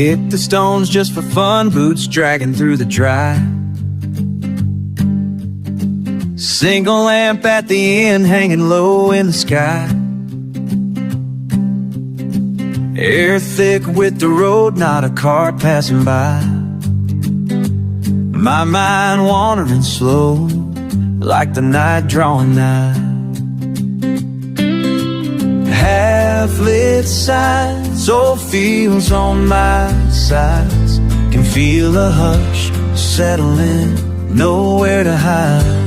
Hit the stones just for fun, boots dragging through the dry. Single lamp at the end, hanging low in the sky. Air thick with the road, not a car passing by. My mind wandering slow, like the night drawing nigh. Half-lit signs, old fields on my sides. Can feel the hush settling, nowhere to hide.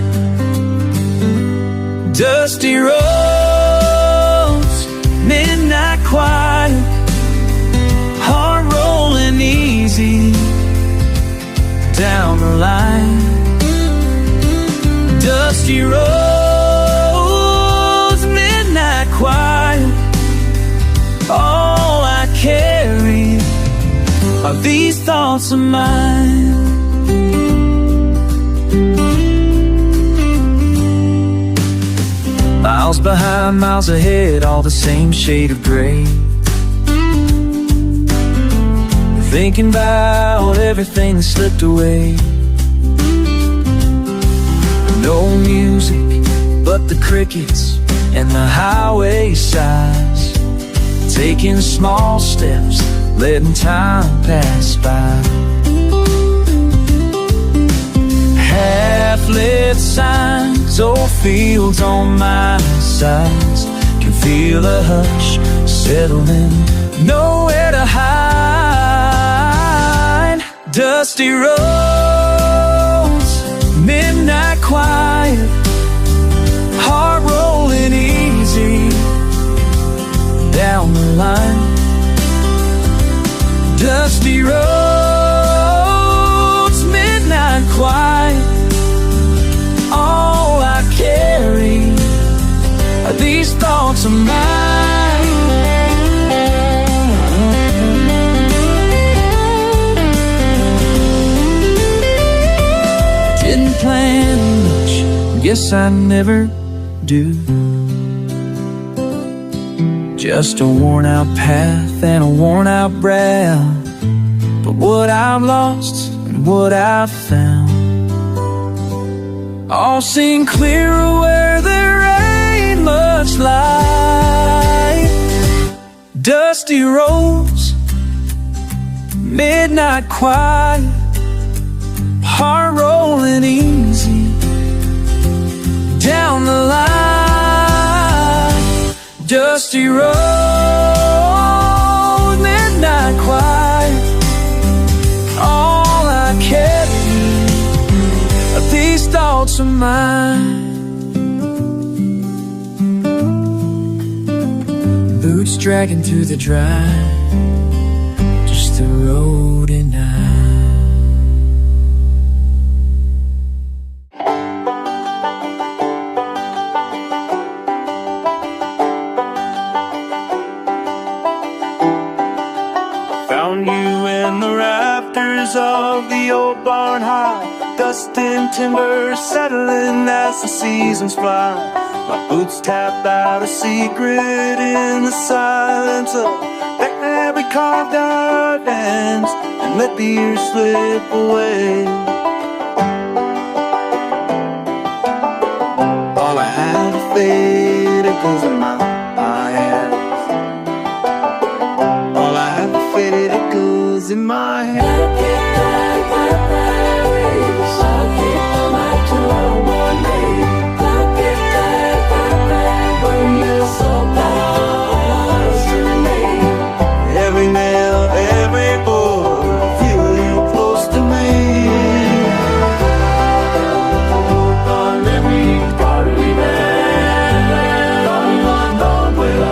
Dusty roads, midnight quiet, heart rolling easy down the line. Dusty roads, midnight quiet, all I carry are these thoughts of mine. Miles behind, miles ahead, all the same shade of gray. Thinking about everything that slipped away. No music but the crickets and the highway sighs. Taking small steps, letting time pass by. Half-lit signs, old fields on my sides. Can feel the hush settling, nowhere to hide. Dusty roads, midnight quiet, heart rolling easy down the line. Dusty roads, midnight quiet, all I carry are these thoughts of mine. Didn't plan much, guess I never do. Just a worn out path and a worn out brow. But what I've lost and what I've found all seem clearer where there ain't much light. Dusty roads, midnight quiet, heart rolling easy down the line. Dusty road, midnight quiet, all I carry are these thoughts of mine. Boots dragging through the dry, just the road and I. Of the old barn high, dust and timber settling as the seasons fly. My boots tap out a secret in the silence of that night we carved our dance and let the years slip away. All I had to fade, it goes in my hands. All I had to fade, it goes in my hands. Every nail, every bone, feel you close to me. On every part of me, man, on will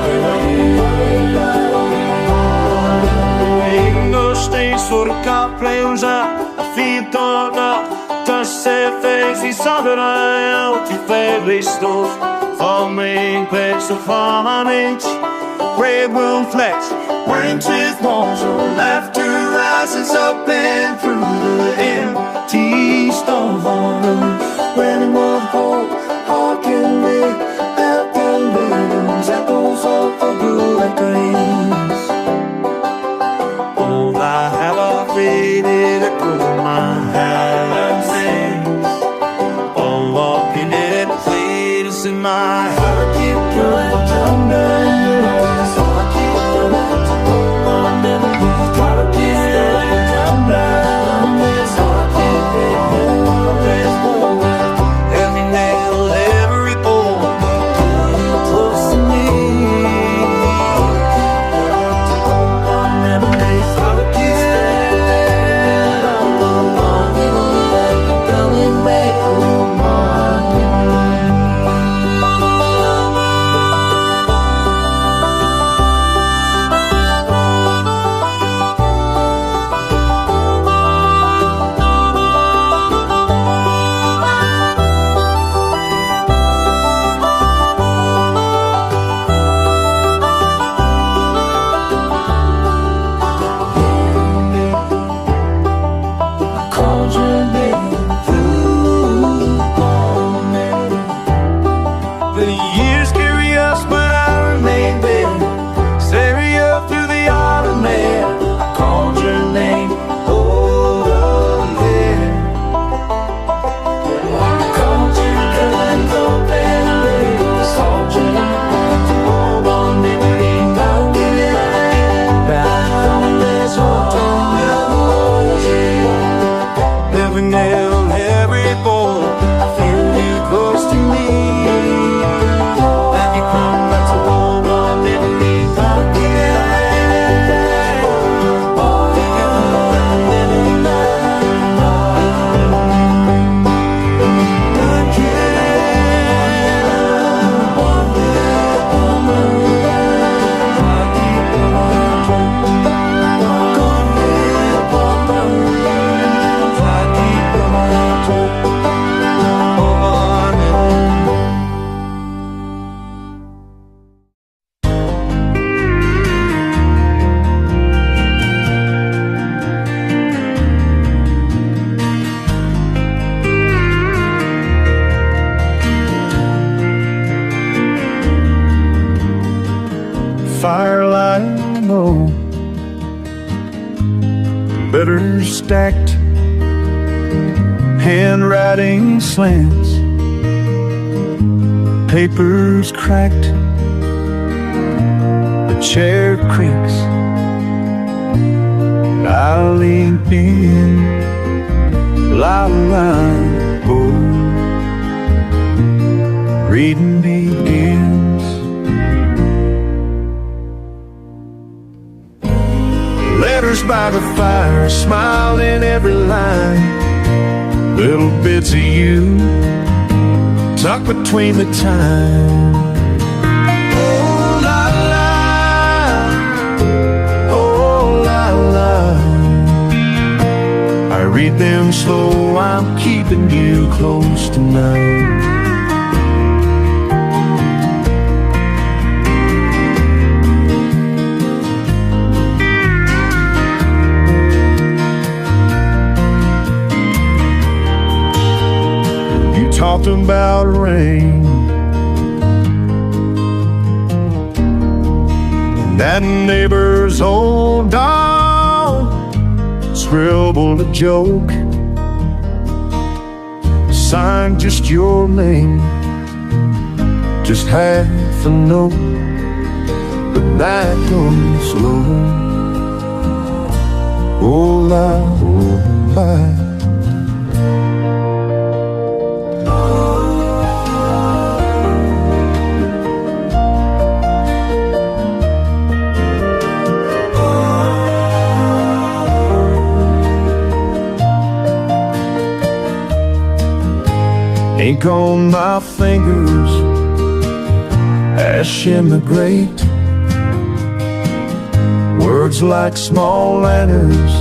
ain't no stays for the cop players up. I feel torn up, touch their face, ils s'endorment, tu fais les stones. Forming place to form an inch, red room flex, branches, walls, laughter rises up and through the empty stone. When it was cold, harking me, out the rhythms, echoes of the blue like dreams. All I letters stacked, handwriting slants, papers cracked, the chair creaks. I lean in, la la, oh, reading begins. Letters by the fire, smile in every line, little bits of you tucked between the time. Oh la la, oh la la, I read them slow, I'm keeping you close tonight. Talked about rain and that neighbor's old dog scribbled a joke, signed just your name, just half a note, but that goes slow. Oh la, oh la. Ink on my fingers ash immigrate, words like small lanterns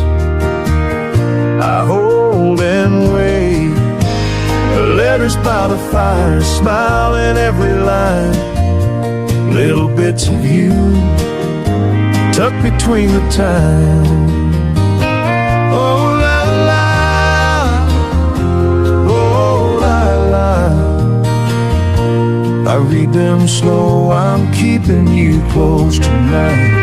I hold and wait. Letters by the fire, smile in every line, little bits of you tucked between the time. I read them slow, I'm keeping you close tonight.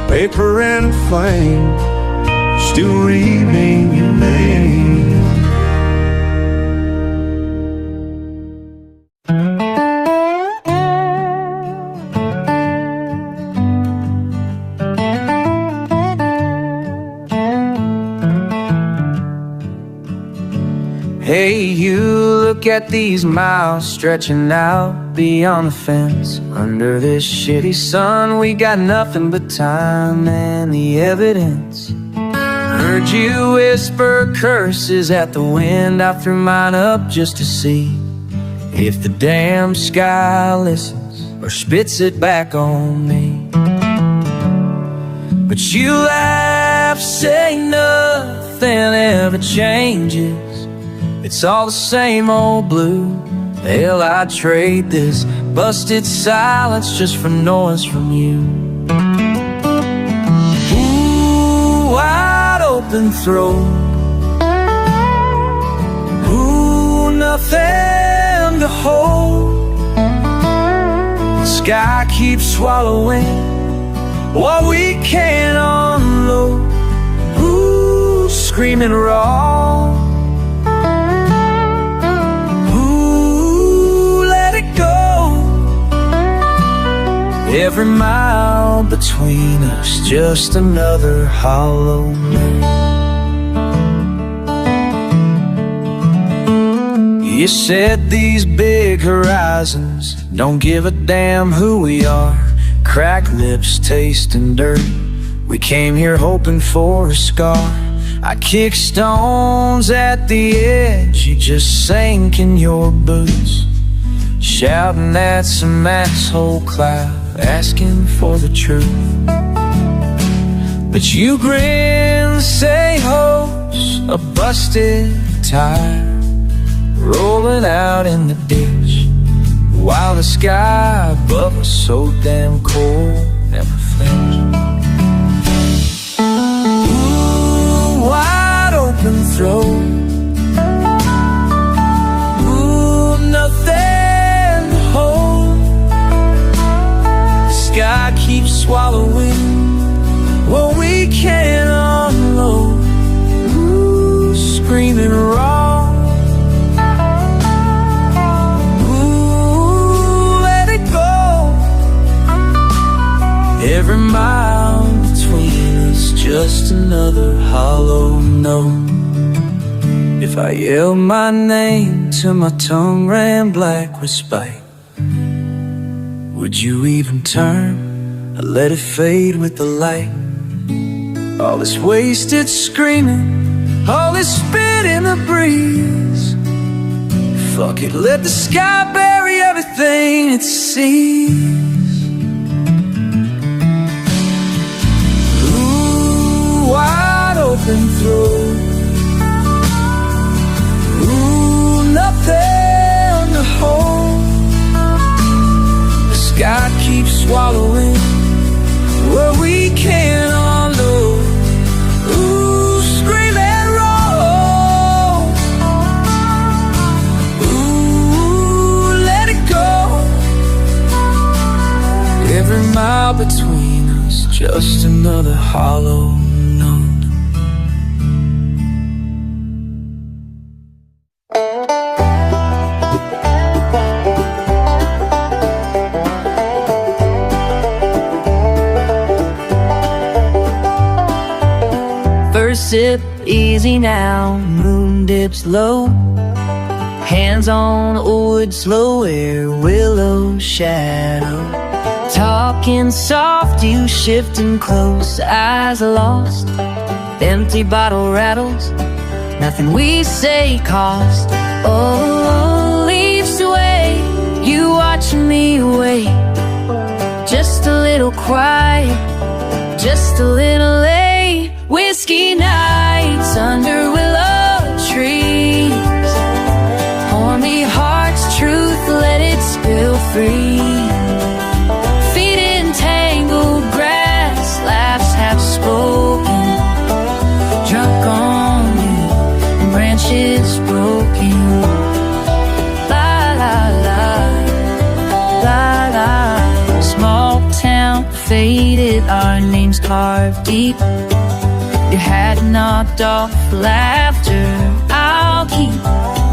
Paper and flame, still reading your name. Hey, you look at these miles stretching out beyond the fence. Under this shitty sun, we got nothing but time and the evidence. Heard you whisper curses at the wind, I threw mine up just to see if the damn sky listens or spits it back on me. But you laugh, say nothing ever changes. It's all the same old blue. Hell, I'd trade this busted silence just for noise from you. Ooh, wide open throat. Ooh, nothing to hold. The sky keeps swallowing what we can't unload. Ooh, screaming raw. Every mile between us, just another hollow night. You said these big horizons don't give a damn who we are. Cracked lips tasting dirt. We came here hoping for a scar. I kick stones at the edge, you just sank in your boots, shouting at some asshole cloud, asking for the truth. But you grin, say hope's a busted tire rolling out in the ditch, while the sky above us so damn cold never flinched. Ooh, wide open throat. Ooh, nothing to hold. The sky keeps swallowing what we can't unload. Ooh, screaming wrong. Ooh, let it go. Every mile between us, just another hollow note. If I yelled my name till my tongue ran black with spite, would you even turn or let it fade with the light? All this wasted screaming, all this spit in the breeze. Fuck it, let the sky bury everything it sees. Ooh, wide open throat. Ooh, nothing to hold. The sky keeps swallowing what we can't unload. Ooh, scream and roll. Ooh, let it go. Every mile between us, just another hollow note. First sip, easy now, moon dips low. Hands on wood, slow air, willow shadow. Talking soft, you shifting close, eyes lost. Empty bottle rattles, nothing we say cost. Oh, leaves away, you watching me wait. Just a little quiet, just a little late. Whiskey nights under willow trees. Pour me heart's truth, let it spill free. Feet in tangled grass, laughs have spoken. Drunk on you, and branches broken. La la la, la la. Small town faded, our names carved deep. Your hat knocked off, laughter I'll keep.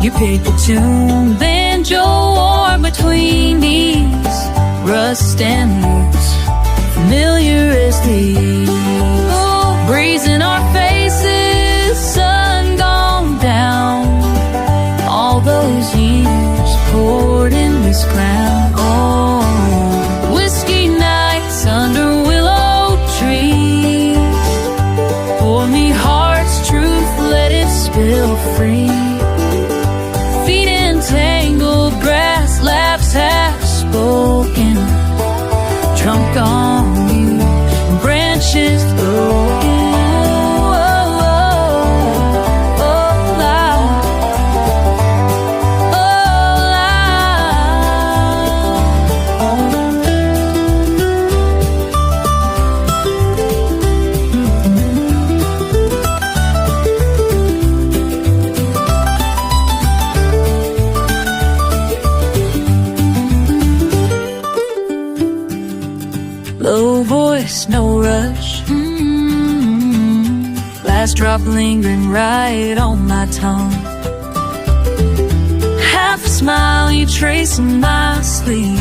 Your paper tune, banjo warm between knees. Rust and roots, familiar as these. Oh, breeze in our faces, sun gone down. All those years poured in this ground. Oh, whiskey nights under willow trees. Pour me heart's truth, let it spill free. Feet in tangled grass, laughs have spoken. Drunk on you, branches broken. Low voice, no rush. Last drop lingering right on my tongue. Half a smile you trace in my sleeve.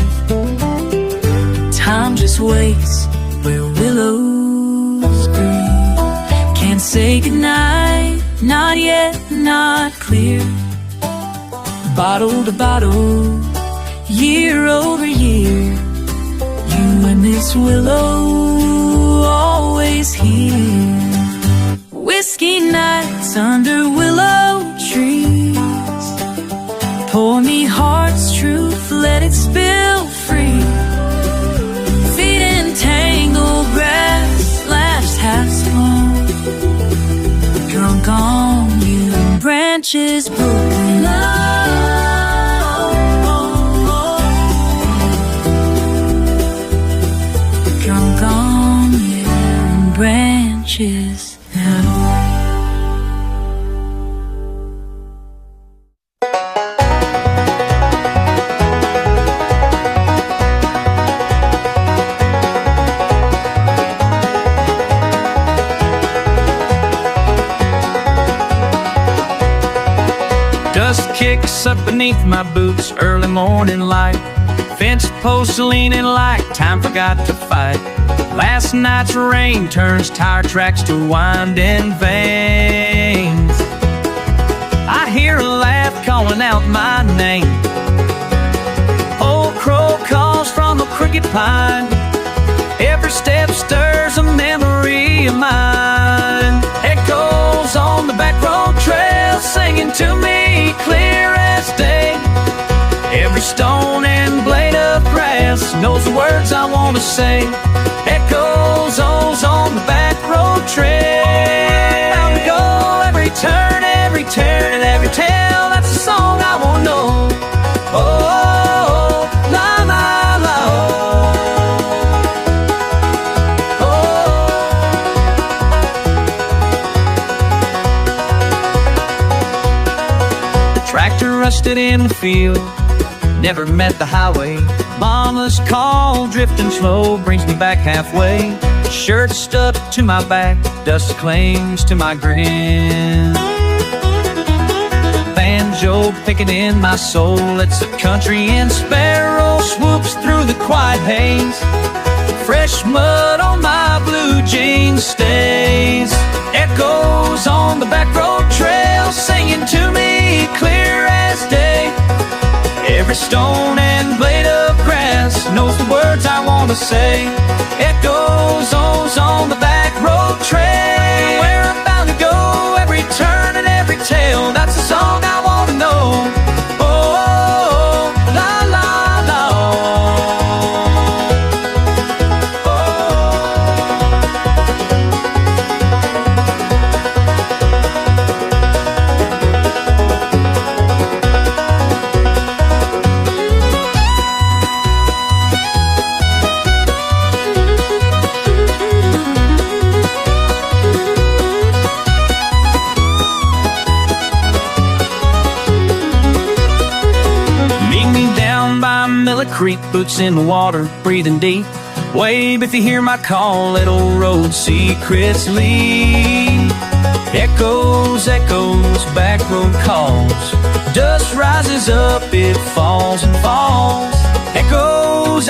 Time just waits where willows grieve. Can't say goodnight, not yet, not clear. Bottle to bottle, year over year. You and this willow, always here. Whiskey nights under willow trees. Pour me heart's truth, let it spill free. Feet in tangled grass, laughs half spoken. branches broken out. Drunk on your branches now. Dust kicks up beneath my boots, early morning light. Fence posts leaning like time forgot to fight. Last night's rain turns tire tracks to winding veins. I hear a laugh calling out my name. Old crow calls from a crooked pine. Every step stirs a memory of mine. Echoes on the back road trail singing to me clear as day. Every stone and blade of grass knows the words I want to say. Echoes on the back road trail. Bound to go every turn and every tale. That's the song I want to know. Oh, la la la. Oh. The tractor rusted in the field, never met the highway. Mama's call, drifting slow, brings me back halfway. Shirt stuck to my back, dust clings to my grin. Banjo picking in my soul, it's a country and sparrow swoops through the quiet haze. Fresh mud on my blue jeans stays. Echoes on the back road trail singing to me clear as day. Every stone and blade of grass knows the words I want to say. Echoes on the back road trail. Where I'm bound to go, every turn and every tale. That's the song I want to know. Oh, la la la. Creek, boots in the water, breathing deep. Wave if you hear my call, let old road secrets lead. Echoes, back road calls. Dust rises up, it falls and falls. Echoes,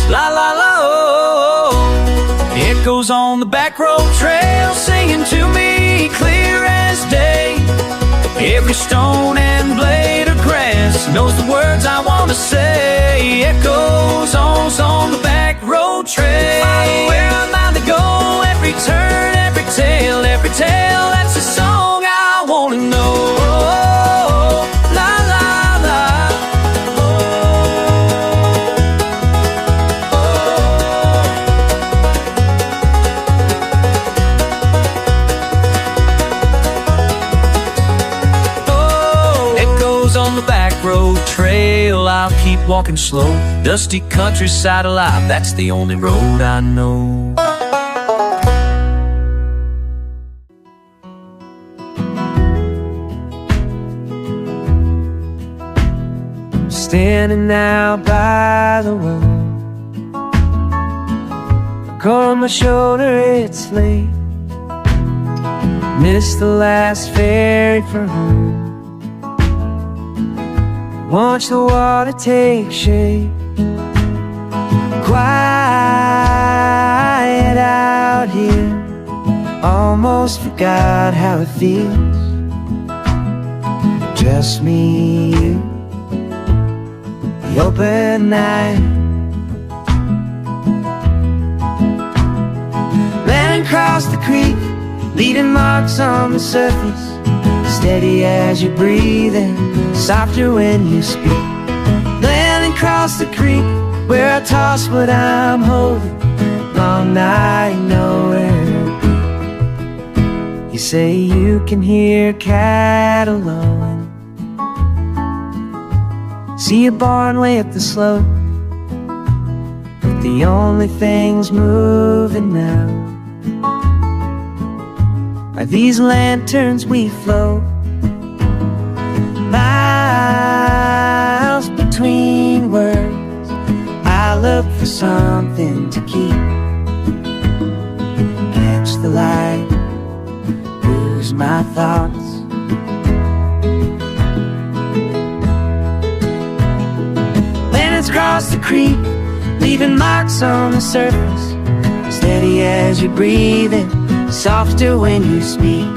la la la. Oh. Echoes on the back road trail, singing to me clear as day. Every stone and blade of grass knows the words I want to say. Echoes on the back road trail. Where I'm bound to go, every turn, every tale, that's the song I want to know. Oh, la la la. On the back road trail, I'll keep walking slow. Dusty countryside alive, that's the only road I know. Standing out by the well, car on my shoulder, it's late. Missed the last ferry for home. Watch the water take shape. Quiet out here, almost forgot how it feels. Just me, you, the open night. Land across the creek, leaving marks on the surface. Steady as you breathe in, softer when you speak. Land across the creek, where I toss what I'm holding. Long night, nowhere. You say you can hear cattle lowing, see a barn way up the slope, but the only things moving now are these lanterns we float. Miles between words, I look for something to keep. Catch the light, lose my thoughts. Lanterns cross the creek, leaving marks on the surface. Steady as you breathe it, softer when you speak.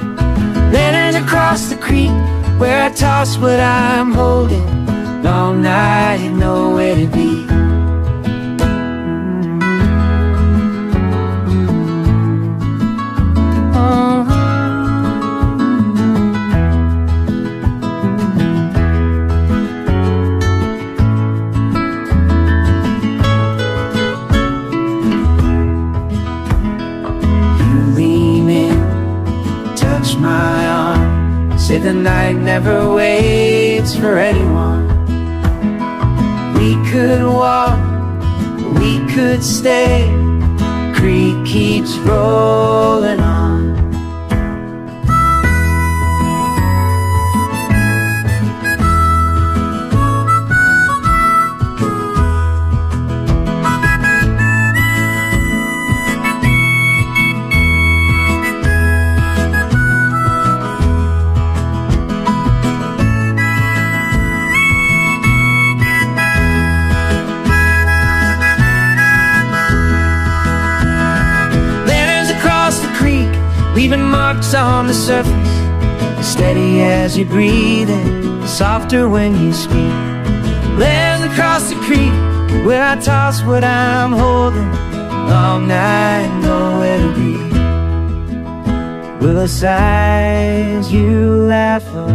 Lanterns across the creek, where I toss what I'm holding. Long night and nowhere to be. Say the night never waits for anyone. We could walk, we could stay. Creek keeps rolling on. Leaving marks on the surface, steady as you breathe it, softer when you speak. Lands across the creek, where I toss what I'm holding. Long night, nowhere to be. Willow sighs, you laugh low,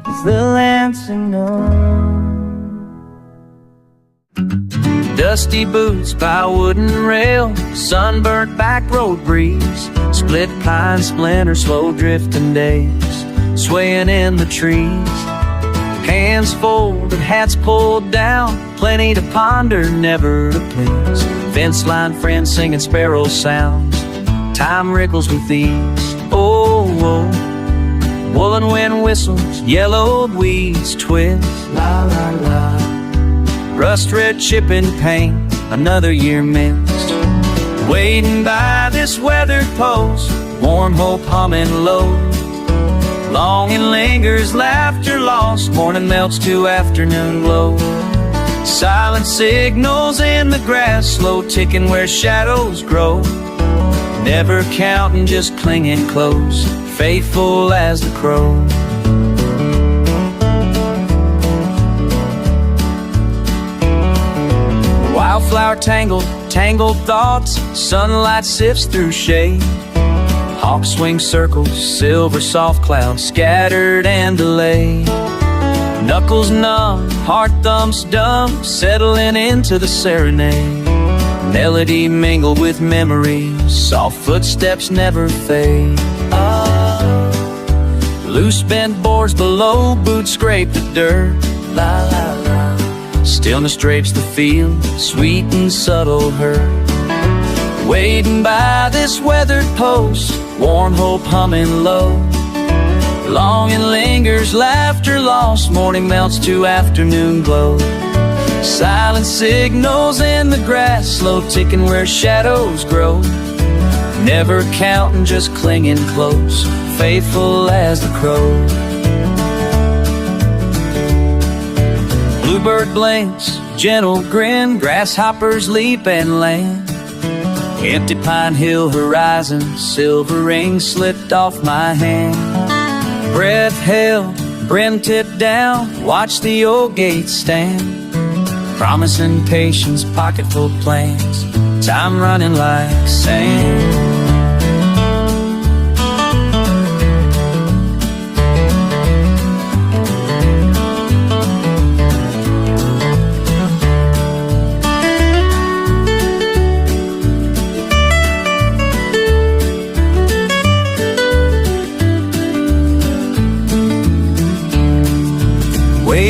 as the lantern knows. Dusty boots by wooden rail, sunburnt back road breeze, split pine splinters, slow drifting days, swaying in the trees. Hands folded, hats pulled down, plenty to ponder, never to please. Fence line friends singing sparrow sounds, time wriggles with ease. Oh, oh, woolen wind whistles, yellowed weeds twist. La, la, la. Rust red chipping paint, another year missed. Waiting by this weathered post, warm hope humming low. Longing lingers, laughter lost, morning melts to afternoon glow. Silent signals in the grass, slow ticking where shadows grow. Never counting, just clinging close, faithful as the crow. Wildflower tangled thoughts, sunlight sifts through shade. Hawks swing circles, silver soft clouds scattered and delayed. Knuckles numb, heart thumps dumb, settling into the serenade. Melody mingled with memories, soft footsteps never fade. Loose bent boards below, boots scrape the dirt. La la la. Stillness drapes the field, sweet and subtle hurt. Waiting by this weathered post, warm hope humming low. Longing lingers, laughter lost, morning melts to afternoon glow. Silent signals in the grass, slow ticking where shadows grow. Never counting, just clinging close, faithful as the crow. Bluebird blinks, gentle grin, grasshoppers leap and land. Empty Pine Hill horizon, silver ring slipped off my hand. Breath held, brim tipped down, watch the old gate stand. Promising patience, pocket full of plans, time running like sand.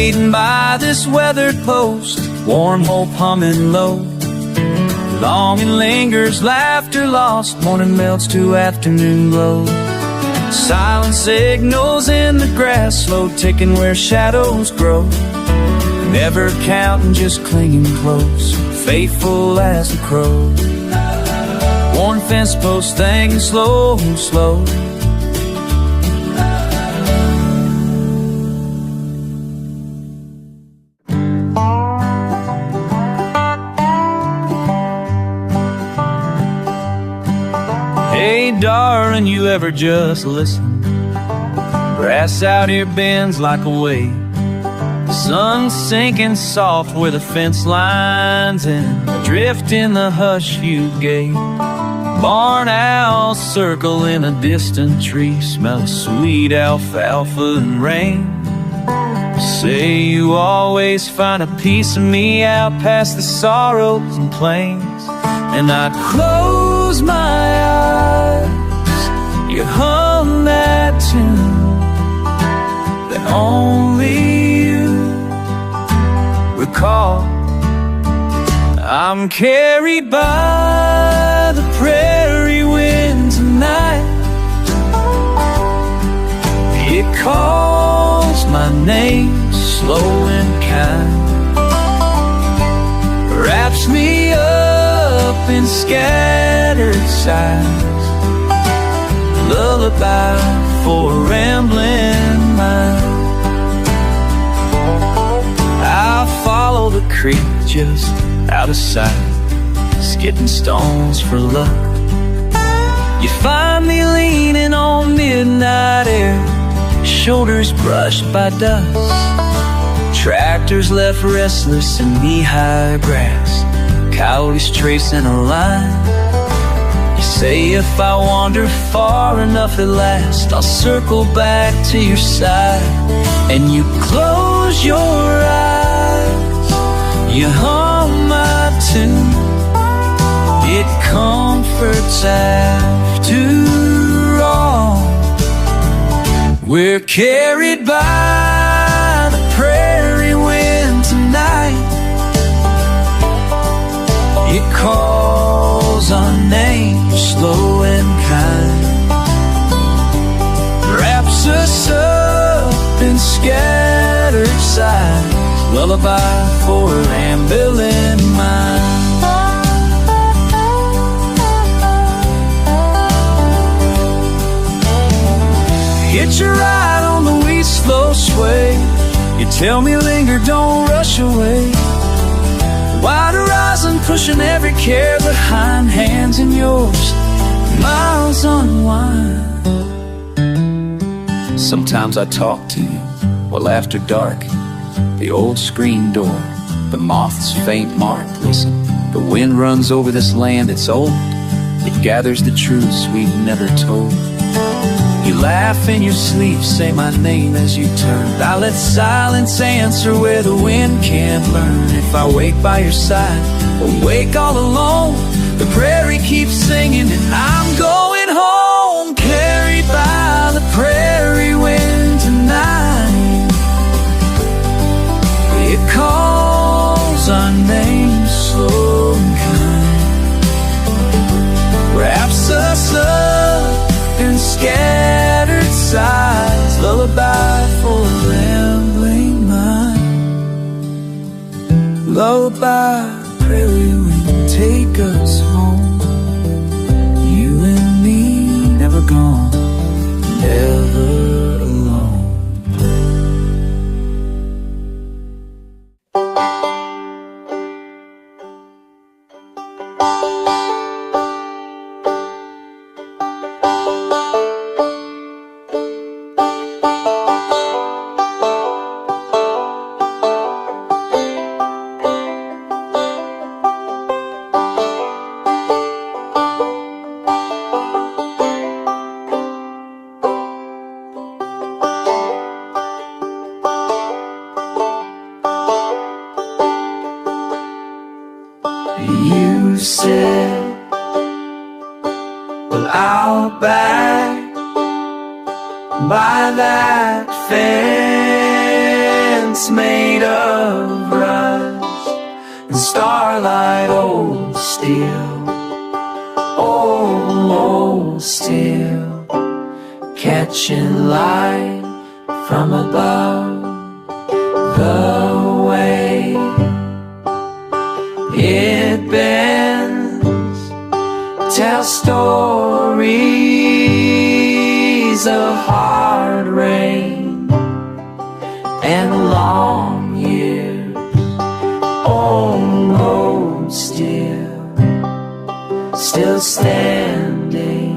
waiting by this weathered post, warm hope humming low. Longing lingers, laughter lost, morning melts to afternoon glow. Silent signals in the grass, slow ticking where shadows grow. Never counting, just clinging close, faithful as a crow. Worn fence posts thinking slow, slow. Hey darling, you ever just listen? Grass out here bends like a wave. The sun's sinking soft where the fence lines end, adrift in the hush you gave. Barn owls circle in a distant tree, smell sweet alfalfa and rain. Say you always find a piece of me out past the sorrows and plains. And I close my eyes, you hum that tune that only you recall. I'm carried by the prairie wind tonight. It calls my name slow and kind, wraps me up in scattered sighs, lullaby for a rambling mind. I follow the creek just out of sight, skipping stones for luck. You find me leaning on midnight air, shoulders brushed by dust. Tractors left restless in knee-high grass, coyotes tracing a line. You say if I wander far enough at last, I'll circle back to your side. And you close your eyes, you hum my tune. It comforts after all. We're carried by the prairie wind tonight. It calls our names slow and kind, wraps us up in scattered sighs, lullaby for a rambling mind. Hitch a ride on the wheat slow sway. You tell me linger, don't rush away. Wide horizon pushing every care behind, hands in yours, miles unwind. Sometimes I talk to you, while after dark, the old screen door, the moth's faint mark. Listen, the wind runs over this land, it's old. It gathers the truths we've never told. You laugh in your sleep, say my name as you turn. I let silence answer where the wind can't learn. If I wake by your side or wake all alone, the prairie keeps singing and I'm going home. Carried by the prairie wind tonight. It calls our names slow and kind, wraps us up in scattered sighs, lullaby for a rambling mind. Lullaby, prairie wind, take us home. You and me, never gone, never alone. You said, well, out back by that fence fence made of rust and starlight, old steel, old steel, catching light from above. The way it bends tells stories of hard rain and long years. Old steel, still standing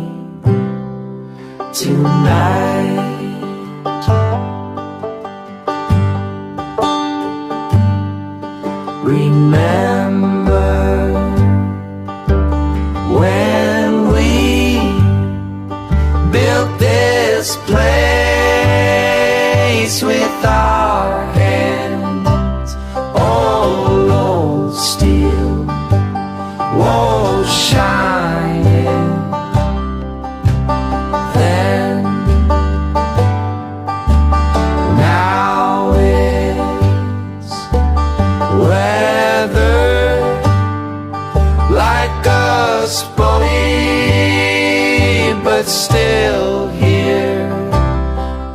tonight. Remember when we built this place with our hands, old steel, whoa, shining. Then, now it's weathered like a spotty, but still here.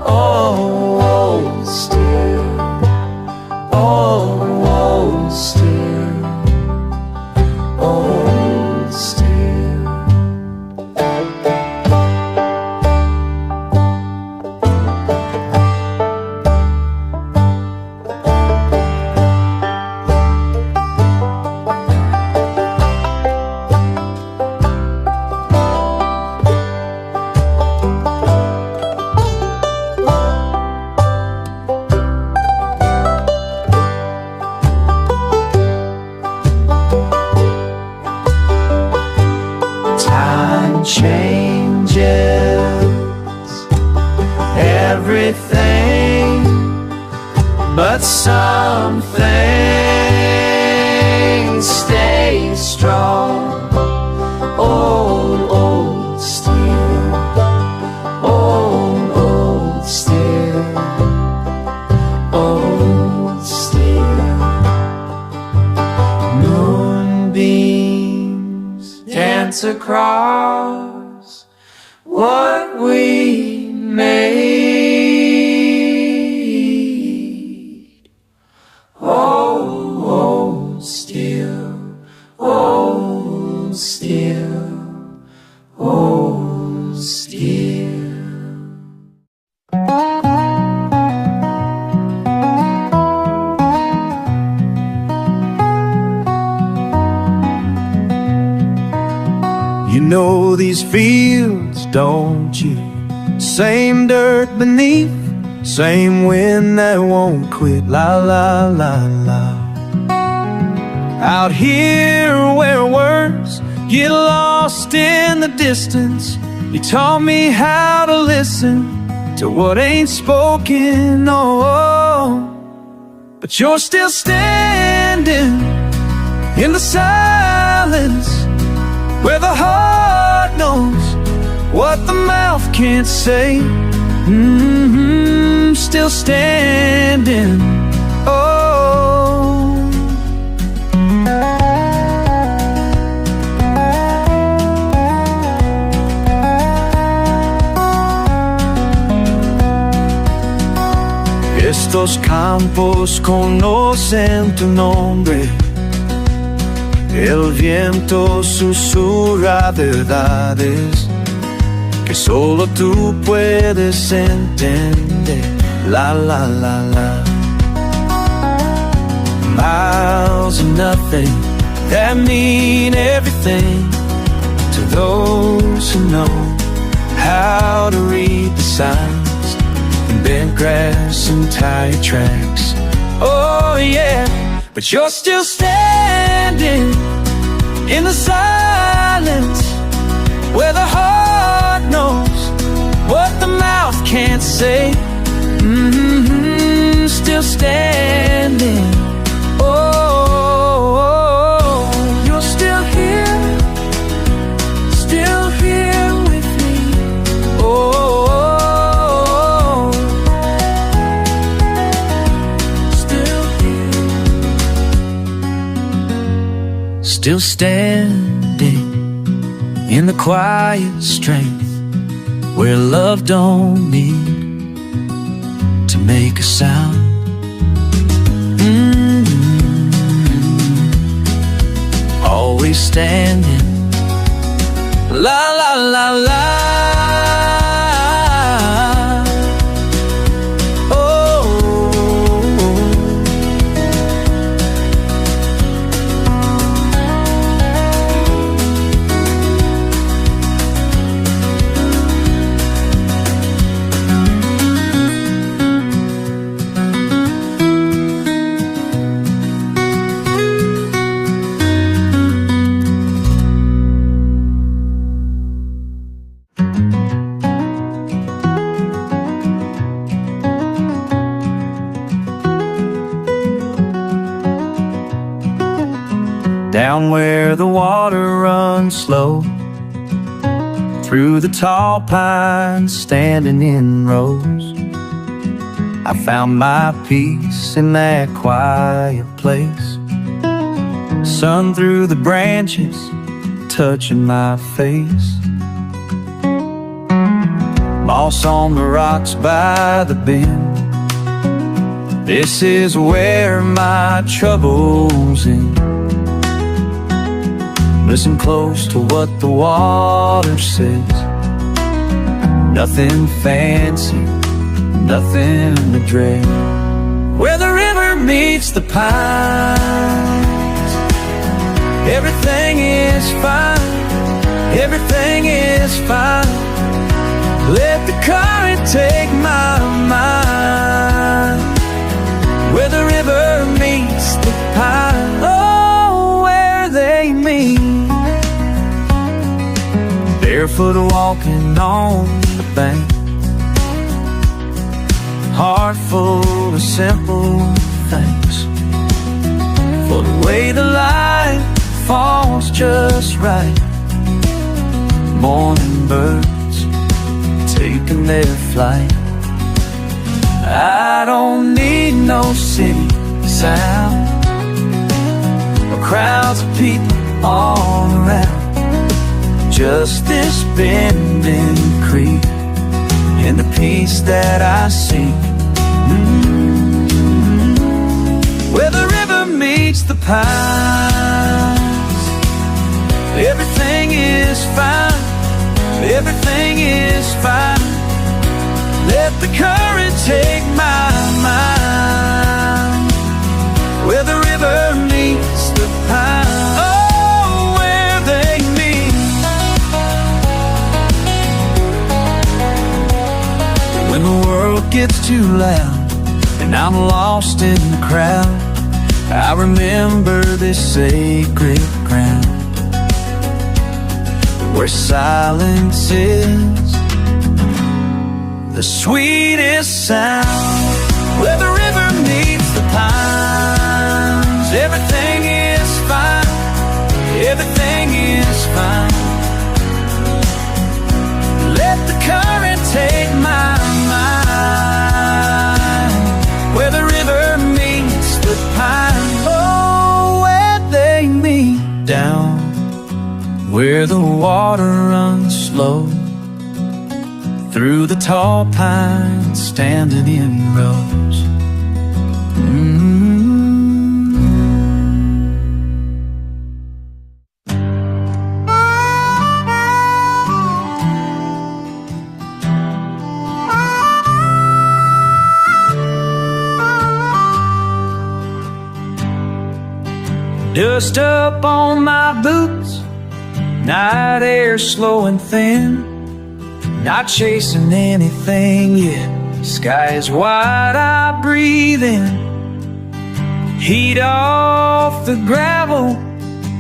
Old steel, old steel, old steel. Time changes everything, but some things stay strong. Old steel, old steel, old steel. Moonbeams dance across what we made. Old steel, old steel, old steel. You know these fields, don't you? Same dirt beneath, same wind that won't quit. La la la la. Out here where words get lost in the distance, you taught me how to listen to what ain't spoken, oh. But you're still standing in the silence, where the heart knows what the mouth can't say. Still standing, oh. Estos campos conocen tu nombre. El viento susurra verdades que solo tú puedes entender. La la la la. Miles of nothing that mean everything to those who know how to read the signs in bent grass and tire tracks. Oh yeah, but you're still standing in the silence, where the heart knows what the mouth can't say. Still standing, oh. You're still here with me, oh. still standing in the quiet strength where love don't need to make a sound. Always standing, la la la la. Down where the water runs slow, through the tall pines standing in rows, I found my peace in that quiet place. Sun through the branches touching my face, moss on the rocks by the bend. This is where my troubles end. Listen close to what the water says. Nothing fancy, nothing to dread. Where the river meets the pines, everything is fine, everything is fine. Let the current take my mind. Where the river meets the pine, oh, where they meet. Barefoot walking on the bank, heart full of simple thanks for the way the light falls just right. Morning birds taking their flight. I don't need no city sound or crowds of people all around. Just this bending creek and the peace that I see. Where the river meets the pines, everything is fine, everything is fine. Let the current take my mind. Where the river meets the pine, oh, where they meet. When the world gets too loud and I'm lost in the crowd, I remember this sacred ground where silence is the sweetest sound. Where the river meets the pines, everything is fine, everything is fine. Let the current take my mind. Where the river meets the pine, oh, where they meet. Down where the water runs slow, through the tall pines standing in rows. Dust up on my boots, night air slow and thin. Not chasing anything yet, sky is wide, I breathe in. Heat off the gravel,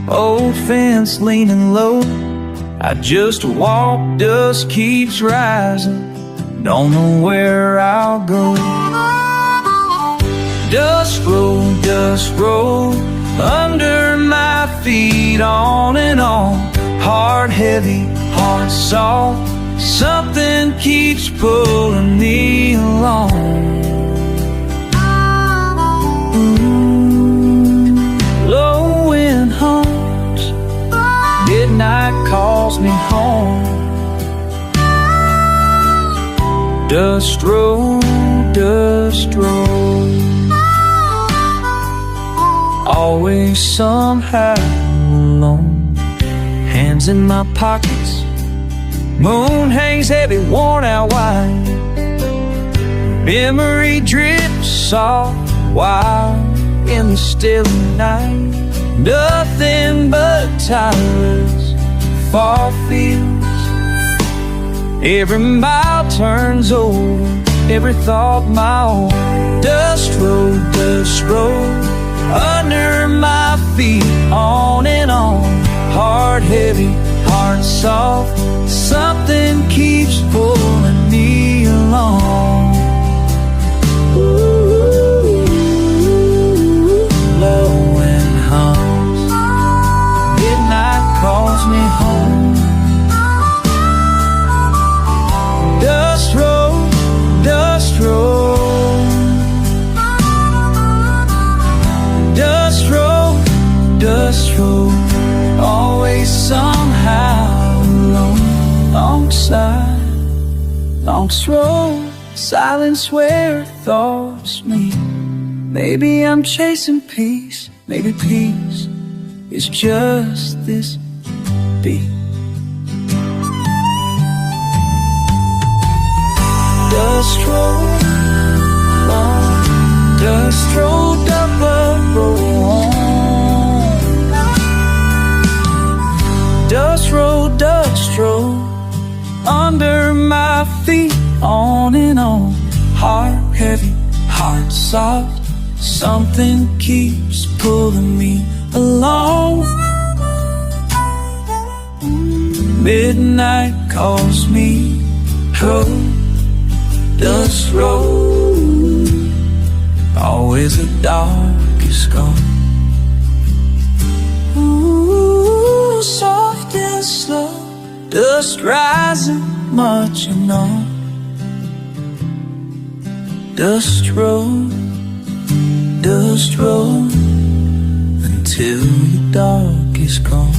old fence leaning low. I just walk, dust keeps rising, don't know where I'll go. Dust roll under my feet, on and on. Heart heavy, heart soft, something keeps pulling me along. Low wind hums Dust road, dust road. Always somehow alone. Hands in my pockets. Moon hangs heavy, worn out wine. Memory drips soft, wild in the still night. Nothing but tireless fall fields. Every mile turns over, every thought my own. Dust road, under my feet, on and on. Heart heavy, heart soft, something keeps pulling me along. Low and hums, midnight calls me home. Dust road, dust road. Dust road, dust road. Always somehow alone. Long side, long road. Silence where thoughts meet. Maybe I'm chasing peace. Maybe peace is just this beat. Dust road, long dust road, up a road. Dust road, under my feet, on and on. Heart heavy, heart soft, something keeps pulling me along. Midnight calls me home. Dust road, always the darkest gone. Ooh, soft and slow, dust rising, marching on. Dust road, until the dark is gone.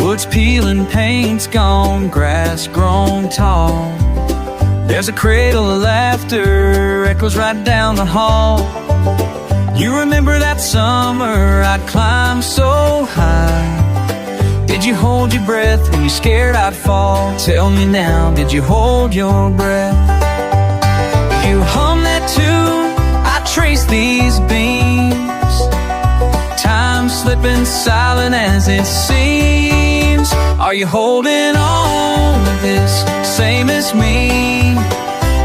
Woods peeling, paint's gone, grass grown tall. There's a cradle of laughter, echoes right down the hall. You remember that summer I climbed so high? Did you hold your breath when you scared I'd fall? Tell me now, did you hold your breath? You hum that tune, I trace these beams. Time slipping silent as it seems. Are you holding on to this, same as me?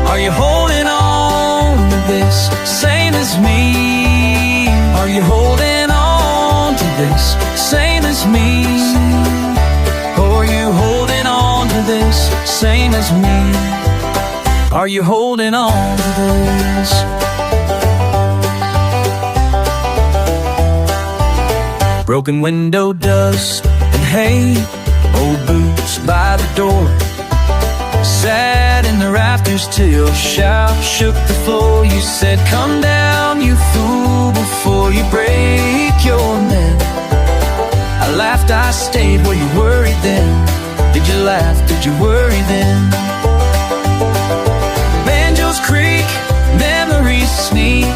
Are you holding on to this, same as me? Are you holding on to this, same as me? Are you holding on to this, same as me? Are you holding on to this? Broken window dust and hay, old boots by the door. Sat in the rafters till shout shook the floor. You said, come down, you fool, before you break your neck. I laughed, I stayed. Were you worried then? Did you laugh? Did you worry then? Banjos creak, memories sneak,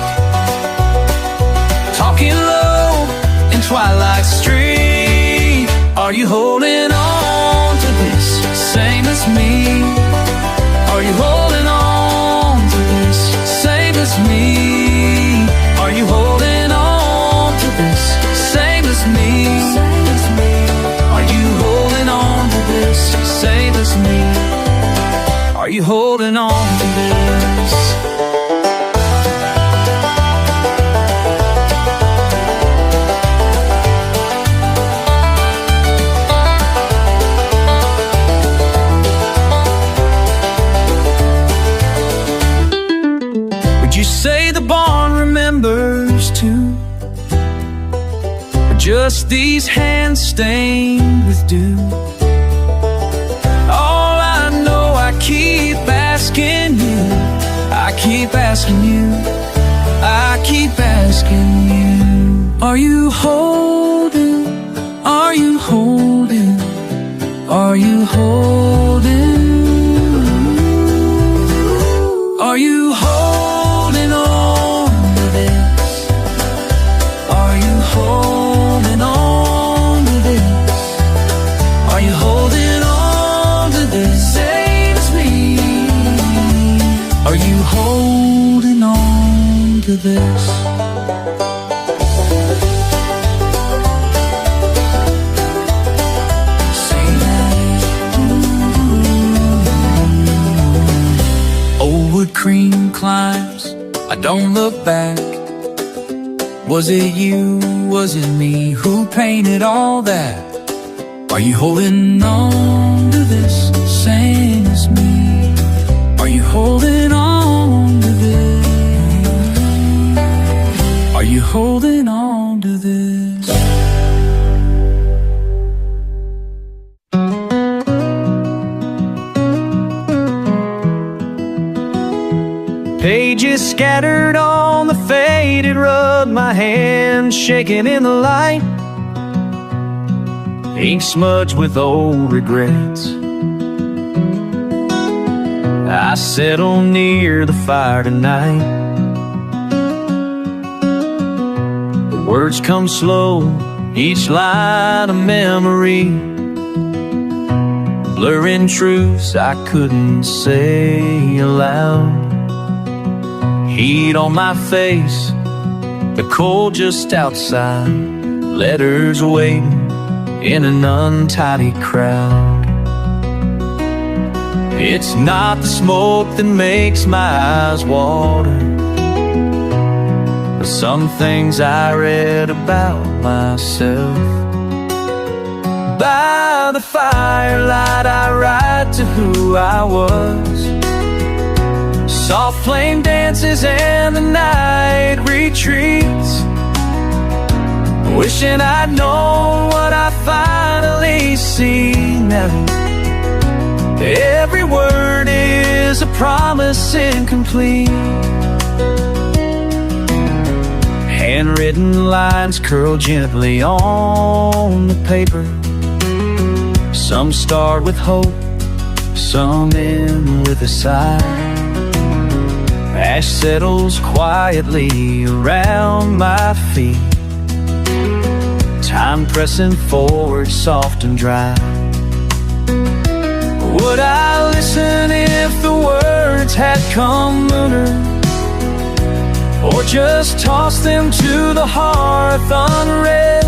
talking low in Twilight Street. Are you holding on to this, same as me? Are you holding on to this, same as me? Are you holding on to this, same as me? Are you holding on to this, same as me? Are you holding on to this? just these hands stained with dew. All I know, I keep asking you, I keep asking you, I keep asking you. Are you holding, are you holding, are you holding, are you holding on to this? Are you holding on to this? Are you holding on to this? Same as me. Are you holding on to this? Cream climbs, I don't look back. Was it you, was it me who painted all that? Are you holding on to this, same as me? Are you holding on to this? Are you holding on to this? Pages scattered on the faded rug, my hand shaking in the light, ink smudged with old regrets. I settle near the fire tonight. The words come slow, each line a memory, blurring truths I couldn't say aloud. Heat on my face, the cold just outside, letters waiting in an untidy crowd. It's not the smoke that makes my eyes water, but some things I read about myself. By the firelight I write to who I was. Soft flame dances and the night retreats, wishing I'd known what I finally see now. Every word is a promise incomplete. Handwritten lines curl gently on the paper. Some start with hope, some end with a sigh. Ash settles quietly around my feet, time pressing forward, soft and dry. Would I listen if the words had come lunar, or just toss them to the hearth unread?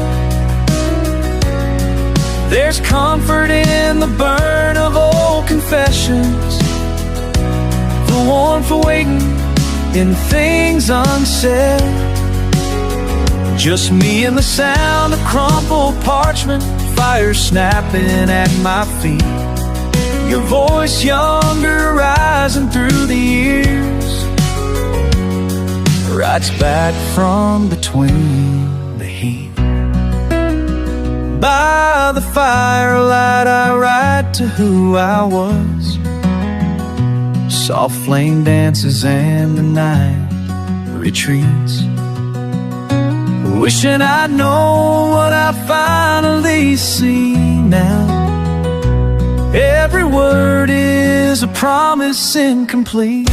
There's comfort in the burn of old confessions, the warmth of waiting in things unsaid. Just me and the sound of crumpled parchment, fire snapping at my feet. Your voice younger rising through the years, writes back from between the heat. By the firelight I write to who I was. Soft flame dances and the night retreats, wishing I'd known what I finally see now. Every word is a promise incomplete.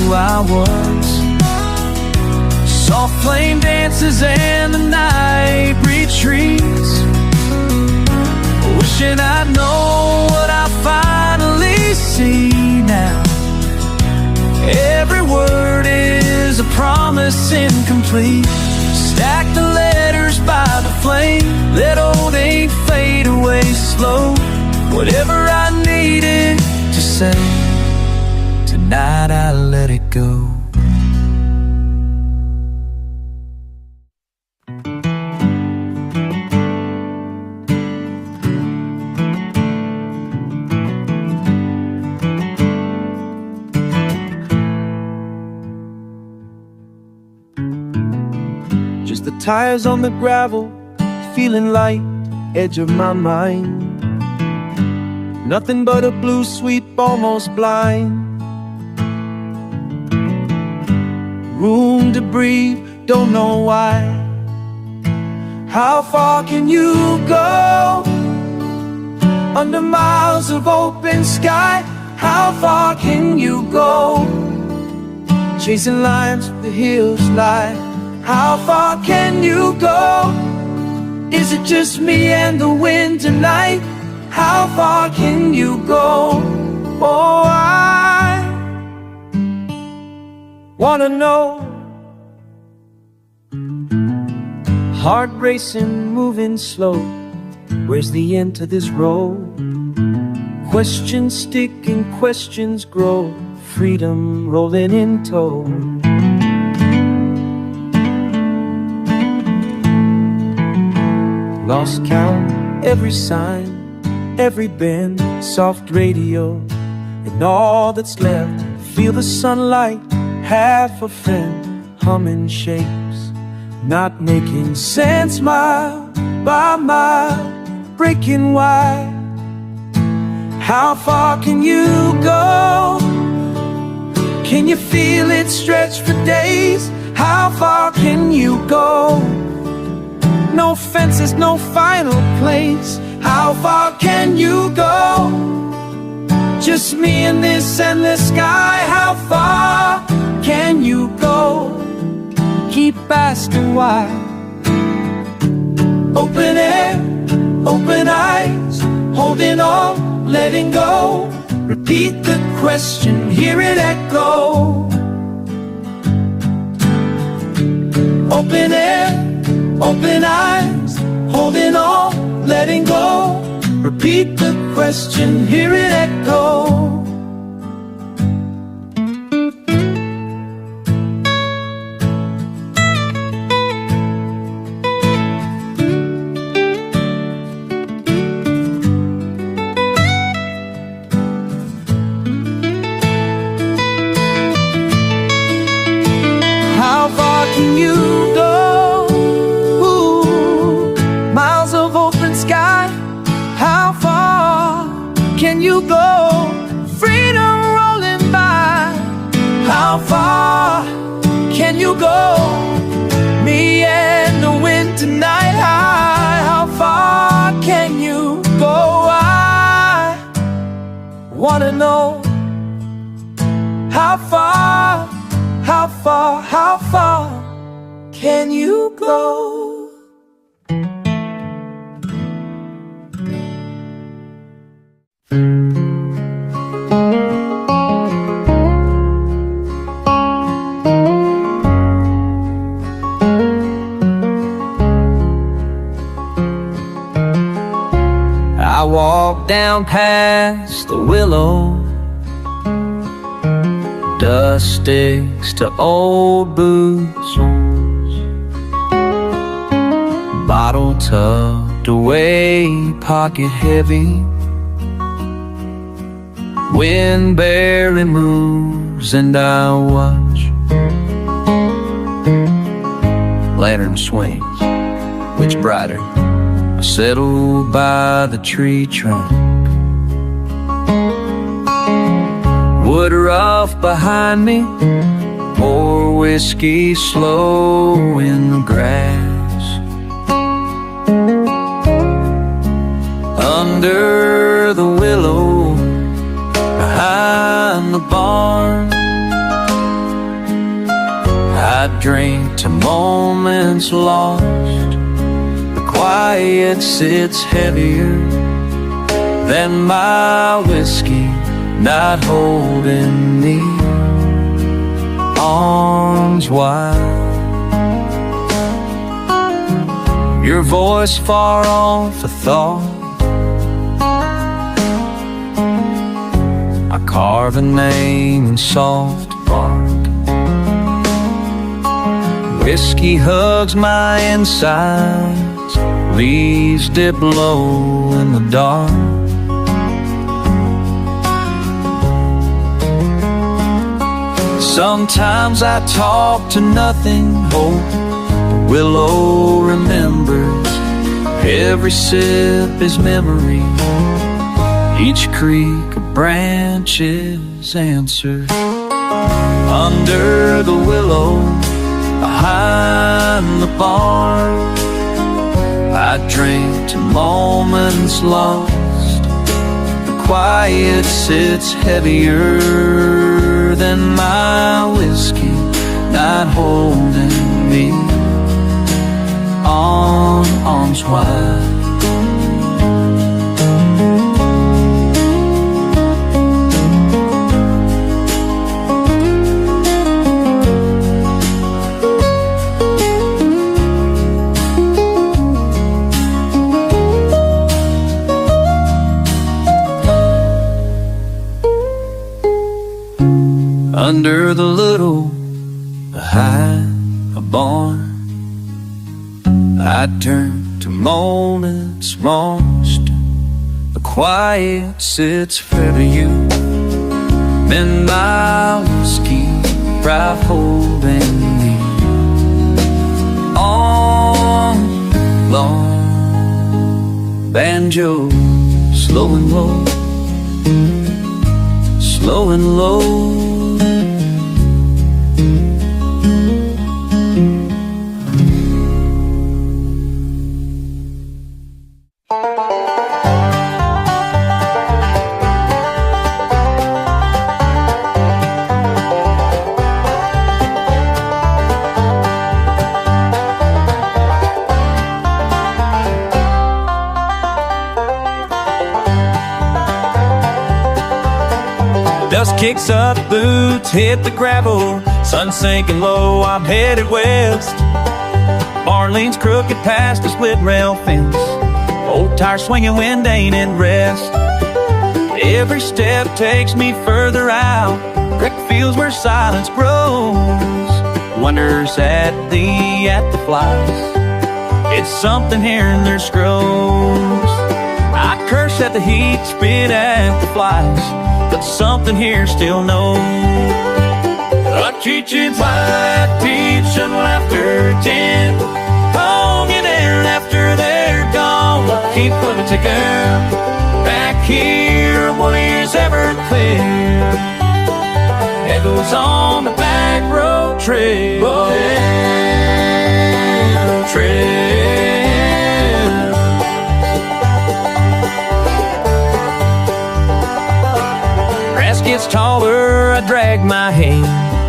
I was. Soft flame dances and the night retreats, wishing I'd know what I finally see now. Every word is a promise incomplete. Stack the letters by the flame, let old ink fade away slow. Whatever I needed to say, tonight I let it go. tires on the gravel, feeling light, edge of my mind. Nothing but a blue sweep, almost blind. Room to breathe, don't know why. How far can you go? Under miles of open sky, how far can you go? Chasing lines where the hills lie, how far can you go? Is it just me and the wind tonight? How far can you go? Oh, I wanna know. Heart racing, moving slow. Where's the end to this road? Questions stick and questions grow. Freedom rolling in tow. Lost count, every sign, every bend, soft radio, and all that's left. Feel the sunlight, half a friend, humming shapes, not making sense, mile by mile, breaking wide. How far can you go? Can you feel it stretch for days? How far can you go? No fences, no final place. How far can you go? Just me and this endless sky. How far can you go? Keep asking why. Open air, open eyes, holding on, letting go. Repeat the question, hear it echo. Open air, open eyes, holding on, letting go. Repeat the question, hear it echo. How far can you go? Ooh, miles of open sky. How far can you go? Freedom rolling by. How far can you go? Me and the wind tonight. How far can you go? I wanna know. How far, how far, how far can you go? I walk down past the Willow. Dust sticks to old boots, bottle tucked away, pocket heavy. Wind barely moves and I watch. Lantern swings, which brighter? I settle by the tree trunk. Wood rough behind me, pour whiskey slow in the grass. Under the willow, behind the barn, I drink to moments lost. The quiet sits heavier than my whiskey, not holding me arms wide. Your voice far off a thought. I carve a name in soft bark. Whiskey hugs my insides, leaves dip low in the dark. Sometimes I talk to nothing, hope the Willow remembers every sip is memory. Each creak a branch's answer. Under the willow, behind the barn, I drank to moments lost. The quiet sits heavier than my whiskey, not holding me on arms wide. Under the little, behind a barn, I turn to moments lost. The quiet sits fair to you, been my whiskey, pride holding me on long. Banjo, slow and low, slow and low. Dust kicks up, boots hit the gravel. Sun sinking low, I'm headed west. Barn leans crooked past a split rail fence. Old tire swinging, wind ain't in rest. Every step takes me further out. Brick fields where silence grows. Wonders at the flies. It's something here in their scrolls. I curse at the heat, spit at the flies, but something here still knows. I teach it white peach and laughter tin. Hanging in after they're gone. Keep putting a ticker back here. One ear's ever clear. Echoes on the back road trail. Gets taller, I drag my hay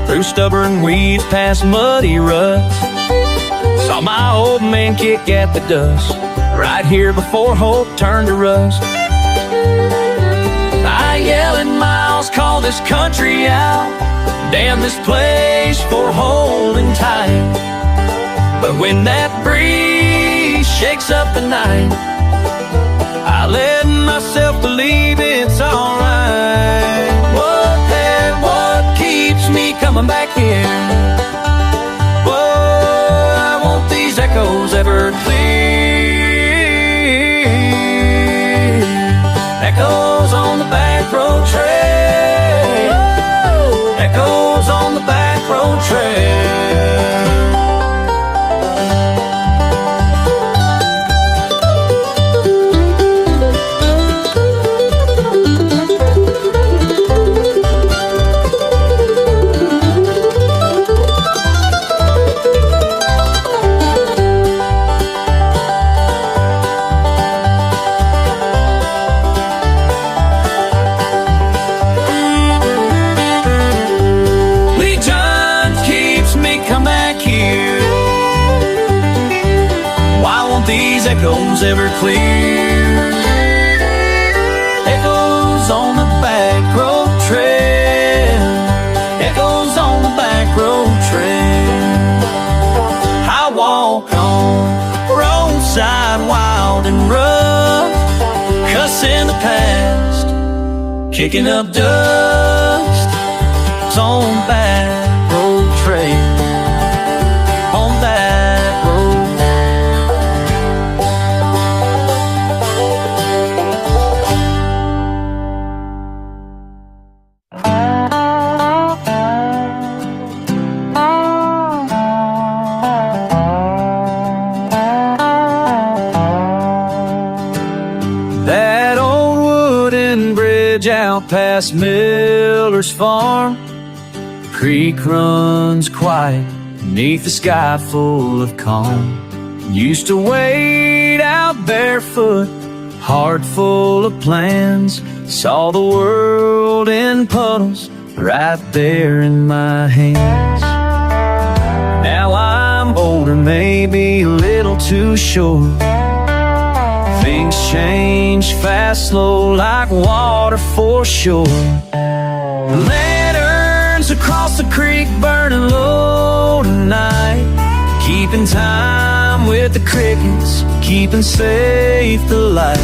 through stubborn weeds past muddy ruts. Saw my old man kick at the dust right here before hope turned to rust. I yell at miles, call this country out. Damn this place for holding tight. But when that breeze shakes up the night, I let myself believe it's alright. What keeps me coming back here? Whoa, I want these echoes ever clear. Echoes on the back road trail. Echoes on the back road trail. Echoes ever clear. Echoes on the back road trail. Echoes on the back road trail. I walk on roadside wild and rough, cussing the past, kicking up dust. It's on the back road trail. On that road. wooden bridge out past Miller's farm. The creek runs quiet beneath the sky full of calm. Used to wade out barefoot, heart full of plans. Saw the world in puddles right there in my hands. Now I'm older, maybe a little too sure. Things change fast, slow, like water for sure. Lanterns across the creek burning low tonight, keeping time with the crickets, keeping safe the light.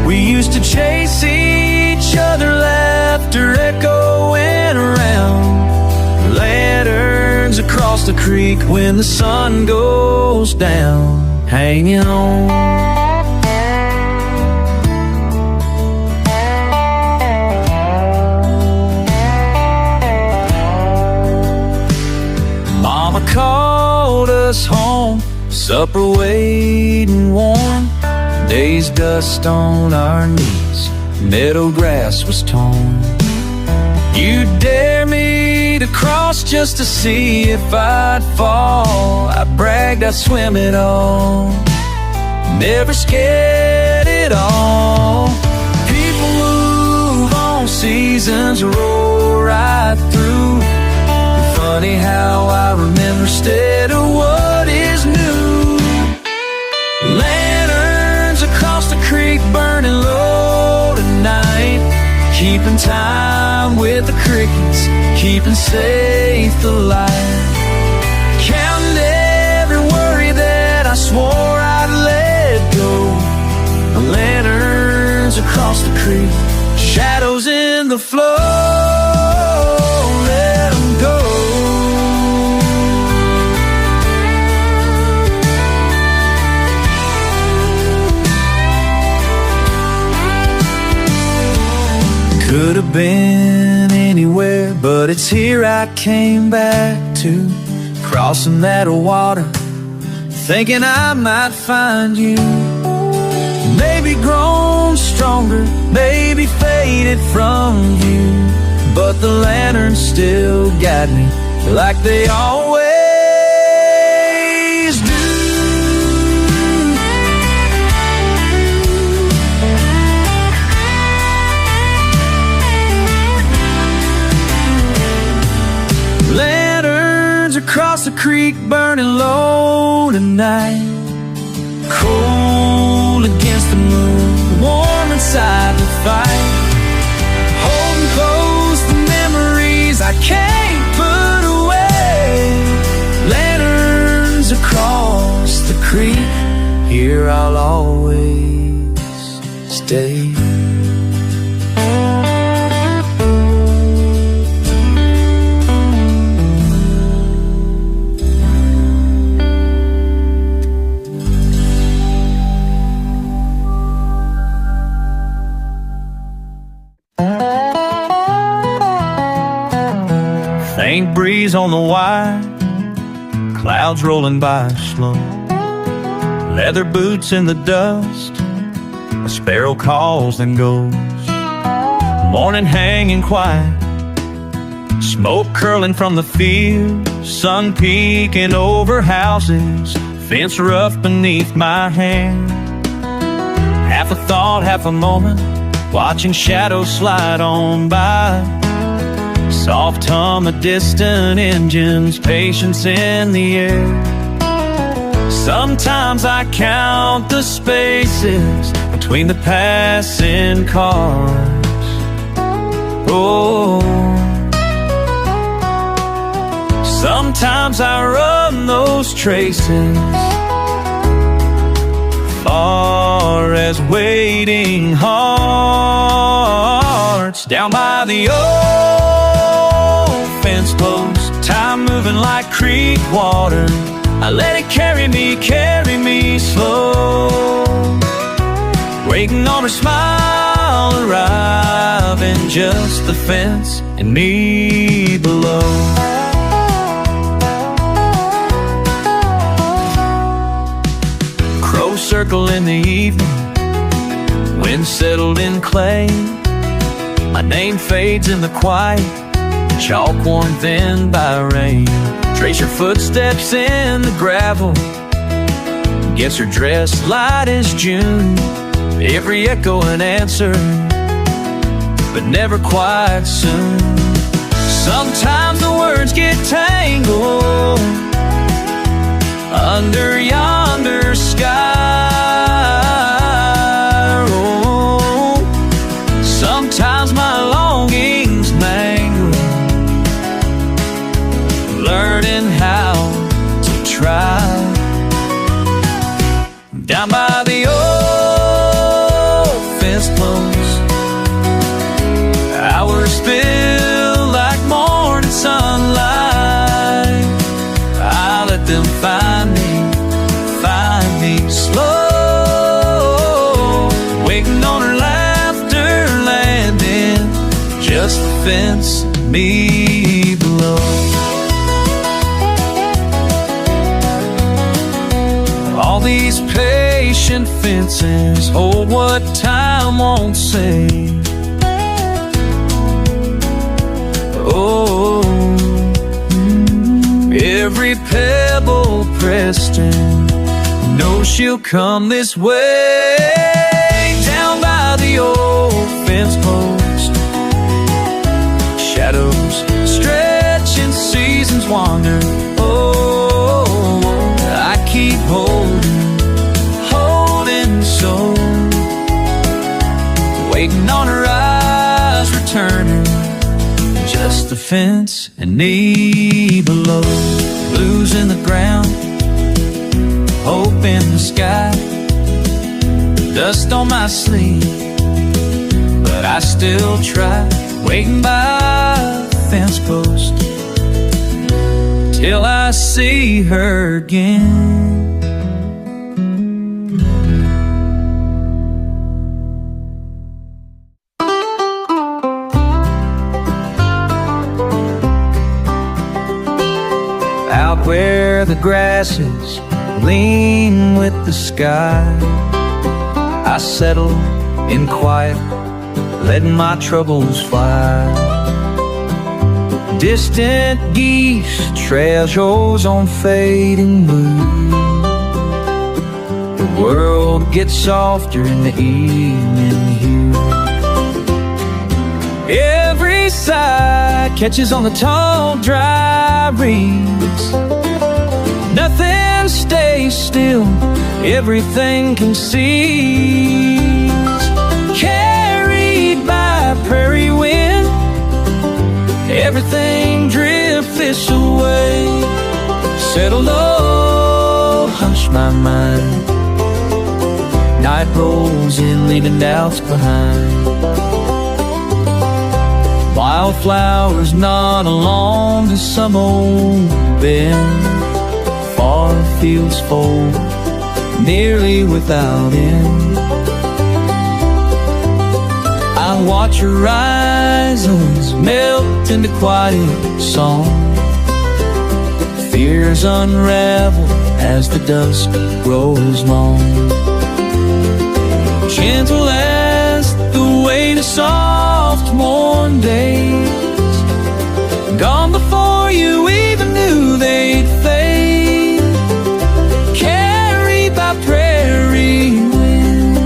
We used to chase each other, laughter echoing around. Lanterns across the creek when the sun goes down, hanging on. Mama called us home, supper waiting warm. Day's dust on our knees, meadow grass was torn. You dare me to cross just to see if I'd fall. I bragged I'd swim it all, never scared at all. People move on, seasons roll right through. Funny how I remember instead of what is new. Lanterns across the creek burning low tonight, keeping time with the crickets, keeping safe the light. Counting every worry that I swore I'd let go. The lanterns across the creek, shadows in the flow, let them go. Could have been anywhere, but it's here I came back to. Crossing that water, thinking I might find you. Maybe grown stronger, maybe faded from view, but the lanterns still guide me like they always do. Lanterns across the creek burning low tonight, cold against the moon, warm inside the fight. Holding close the memories I can't put away. Lanterns across the creek, here I'll always stay. Faint breeze on the wire, clouds rolling by slow. Leather boots in the dust, a sparrow calls and goes. Morning hanging quiet, smoke curling from the field, sun peeking over houses, fence rough beneath my hand. Half a thought, half a moment, watching shadows slide on by. Soft hum of distant engines, patience in the air. Sometimes I count the spaces between the passing cars. Oh, sometimes I run those traces far as waiting hearts down by the old fence post. Time moving like creek water, I let it carry me slow. Waiting on her smile, arriving, just the fence and me below. Crows circle in the evening, wind settled in clay. My name fades in the quiet, chalk worn thin by rain. Trace your footsteps in the gravel, guess her dress light as June. Every echo an answer, but never quite soon. Sometimes the words get tangled under yonder sky. Oh, sometimes my longings mangle, learning how to try. Down by the old fence post, hours spill like morning sunlight. I let them find me slow, waiting on her laughter landing just the fence, me below. All these patient fences hold what time won't say. Oh, every pebble pressed in, know she'll come this way. Down by the old fence post, shadows stretch and seasons wander. Oh, I keep holding so, waiting on her eyes returning, just the fence and me below. Blues in the ground, hope in the sky, dust on my sleeve, but I still try. Waiting by the fence post till I see her again. Out where the grasses lean with the sky, I settle in quiet, letting my troubles fly. Distant geese trail shows on fading blue. The world gets softer in the evening hue. Every sigh catches on the tall dry reeds. Nothing stays still, everything concedes. Carried by prairie wind, everything drifts this away. Settle low, hush my mind. Night rolls in, leaving doubts behind. Wildflowers nod along to some old bend. Far fields fold, nearly without end. I watch horizons melt into quiet song. Fears unravel as the dusk grows long. Gentle as the weight of soft morn days, gone before you even knew they'd fade. Carried by prairie wind,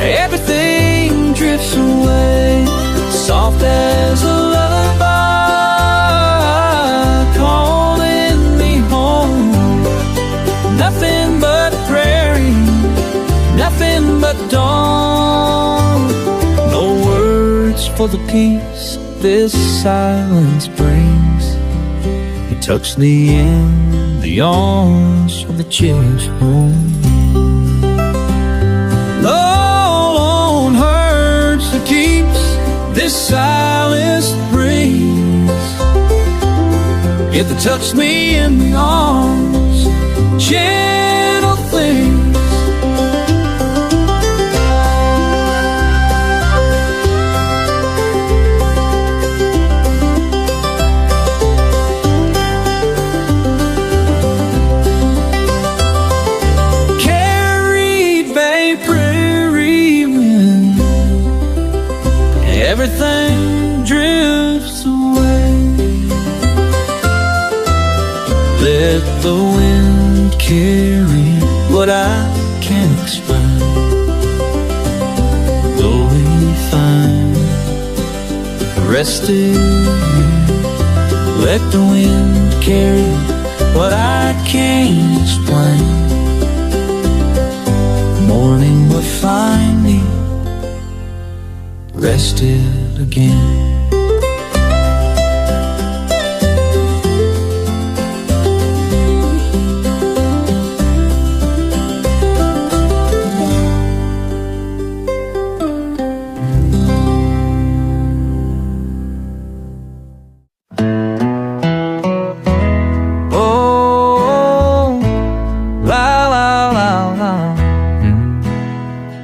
everything drifts away. Soft as a lullaby, calling me home. Nothing but prairie, nothing but dawn. No words for the peace this silence brings. It tucks me in the arms of the cherished home. Lone hurts that keeps this silence brings. Yet they touch me in the arms, gentle things. everything drifts away. Let the wind carry what I can't explain. Though we find rested here, let the wind carry what I can't explain. Morning will find me rested again.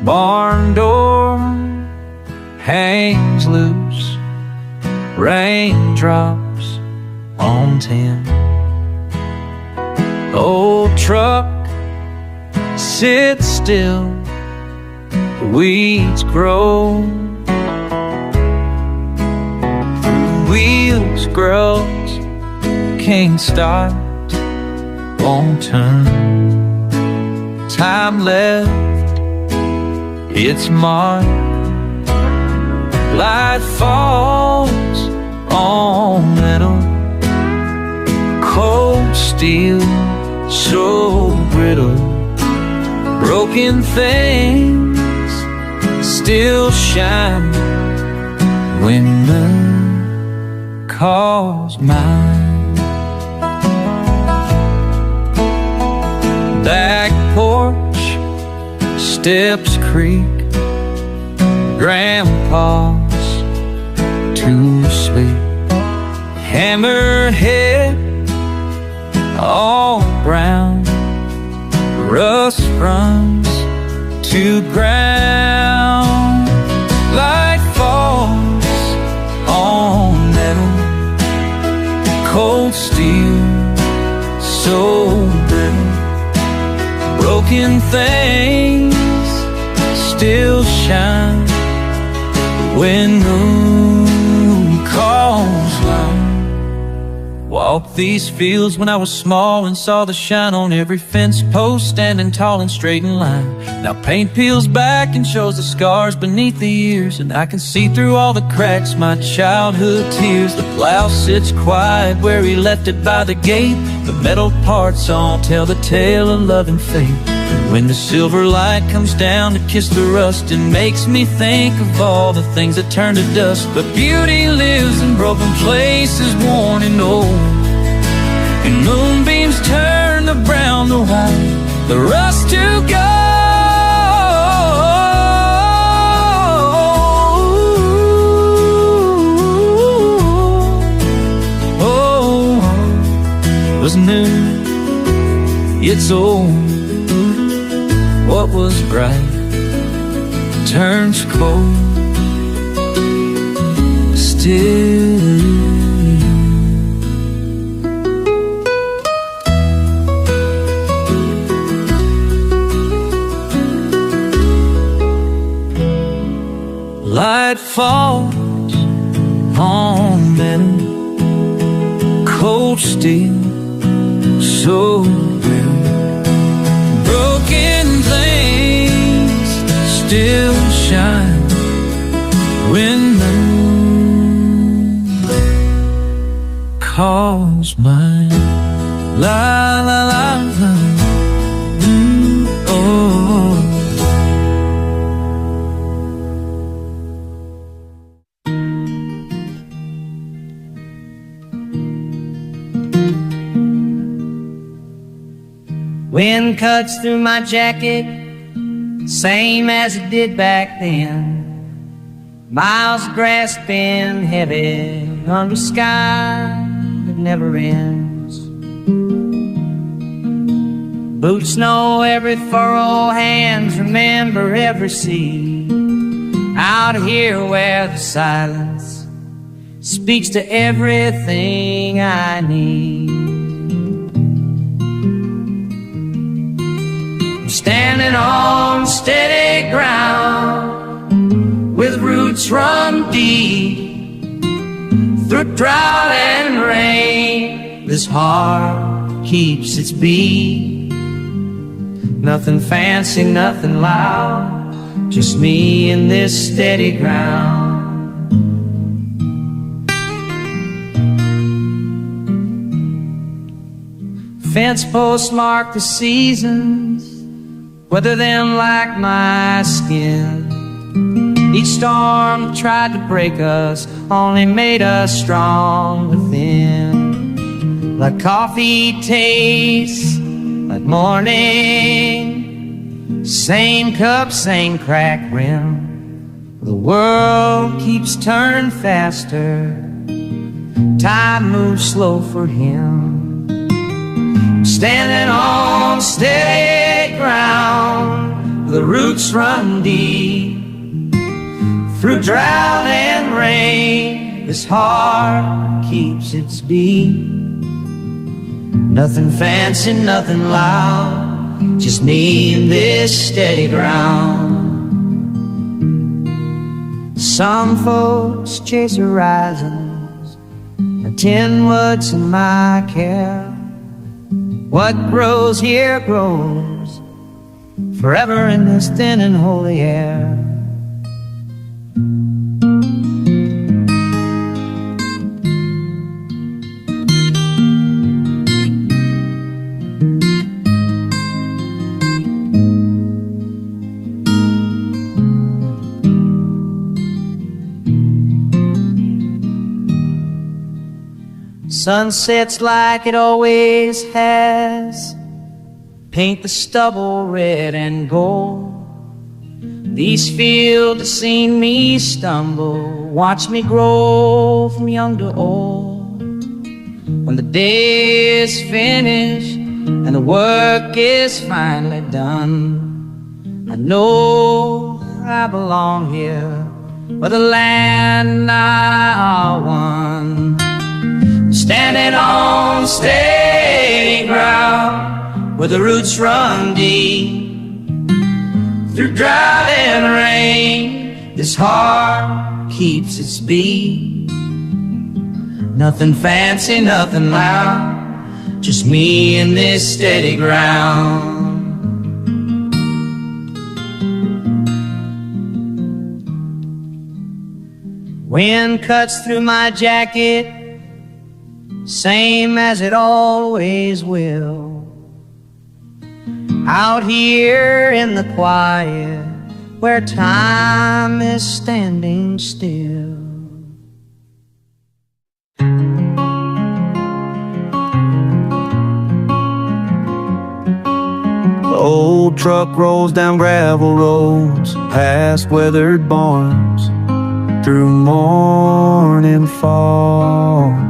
Barn door hangs loose, raindrops on tin. Old truck sits still, the weeds grow. Wheels grows, can't start, won't turn. Time left, it's marked. Light falls on metal, cold steel, so brittle. Broken things still shine when moon calls mine. Back porch, steps creak, Grandpa's too sweet. Hammerhead, all brown, rust runs to ground. Light falls on metal, cold steel, so brittle. Broken things still shine when moon calls loud. Walked these fields when I was small and saw the shine on every fence post standing tall and straight in line. Now paint peels back and shows the scars beneath the years, and I can see through all the cracks my childhood tears. The plow sits quiet where he left it by the gate. The metal parts all tell the tale of love and fate. When the silver light comes down to kiss the rust, it makes me think of all the things that turn to dust. But beauty lives in broken places, worn and old, and moonbeams turn the brown to white, the rust to gold. Oh, was new, it's old. What was bright turns cold still. Light falls on metal, cold steel, so real. Broken things still shine when moon calls mine. La la la la. Oh. Wind cuts through my jacket, same as it did back then. Miles of grass been heavy under sky that never ends. Boots know every furrow, hands remember every seed. Out here where the silence speaks to everything I need. Standing on steady ground with roots roots run deep through drought and rain. This heart keeps its beat. Nothing fancy, nothing loud, just me and this steady ground. Fence posts mark the seasons, weather them like my skin. Each storm tried to break us only made us strong within. Like coffee tastes like morning, same cup, same cracked rim. The world keeps turning faster, time moves slow for him. Standing on steady ground, the roots run deep through drought and rain. This heart keeps its beat. Nothing fancy, nothing loud, just me and this steady ground. Some folks chase horizons, and tin woods in my care. What grows here grows forever in this thin and holy air. Sun sets like it always has, paint the stubble red and gold. These fields have seen me stumble, watch me grow from young to old. When the day is finished and the work is finally done, I know I belong here, but the land I won. Standing on steady ground, where the roots run deep through drought and rain. This heart keeps its beat. Nothing fancy, nothing loud, just me and this steady ground. Wind cuts through my jacket, same as it always will. Out here in the quiet, where time is standing still. The old truck rolls down gravel roads, past weathered barns, through morning fog,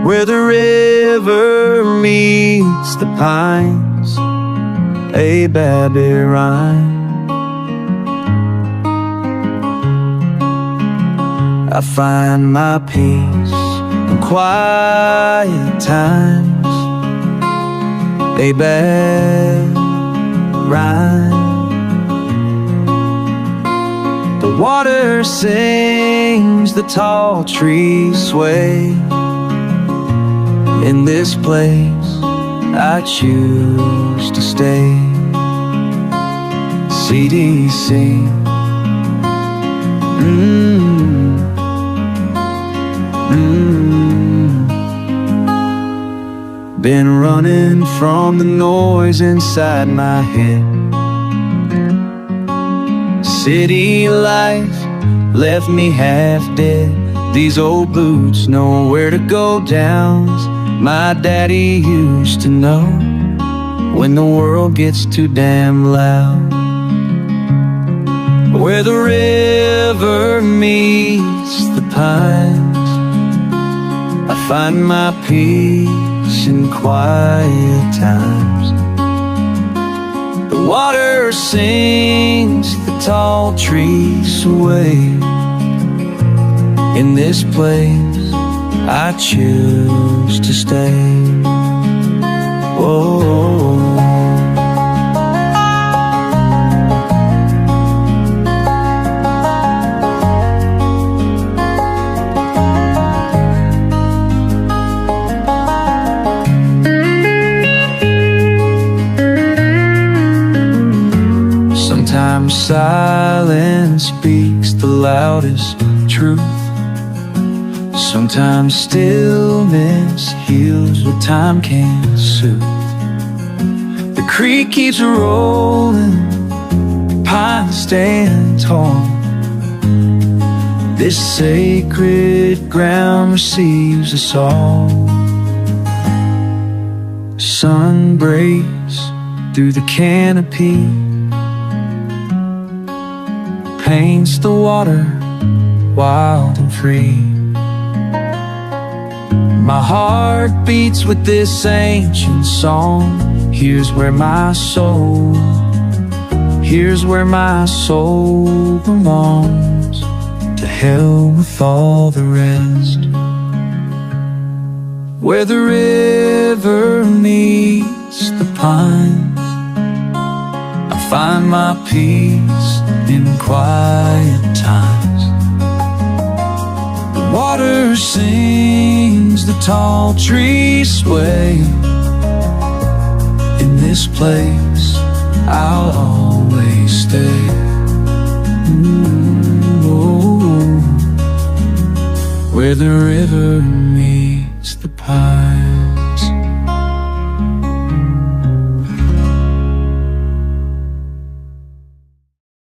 where the river meets the pines, a babby rhyme. I find my peace in quiet times, a bad rhyme. The water sings, the tall trees sway. In this place I choose to stay. CDC. Been running from the noise inside my head. City life left me half dead. These old boots know where to go down. My daddy used to know when the world gets too damn loud. Where the river meets the pines, I find my peace in quiet times. The water sings, the tall trees sway. In this place I choose to stay. Whoa. Sometimes silence speaks the loudest truth. Sometimes stillness heals what time can't soothe. The creek keeps rolling, pines stand tall. This sacred ground receives us all. Sun breaks through the canopy, paints the water wild and free. My heart beats with this ancient song. Here's where my soul, here's where my soul belongs. To hell with all the rest. Where the river meets the pines, I find my peace in quiet times. The water sings, the tall trees sway. In this place I'll always stay. Where the river meets the pine.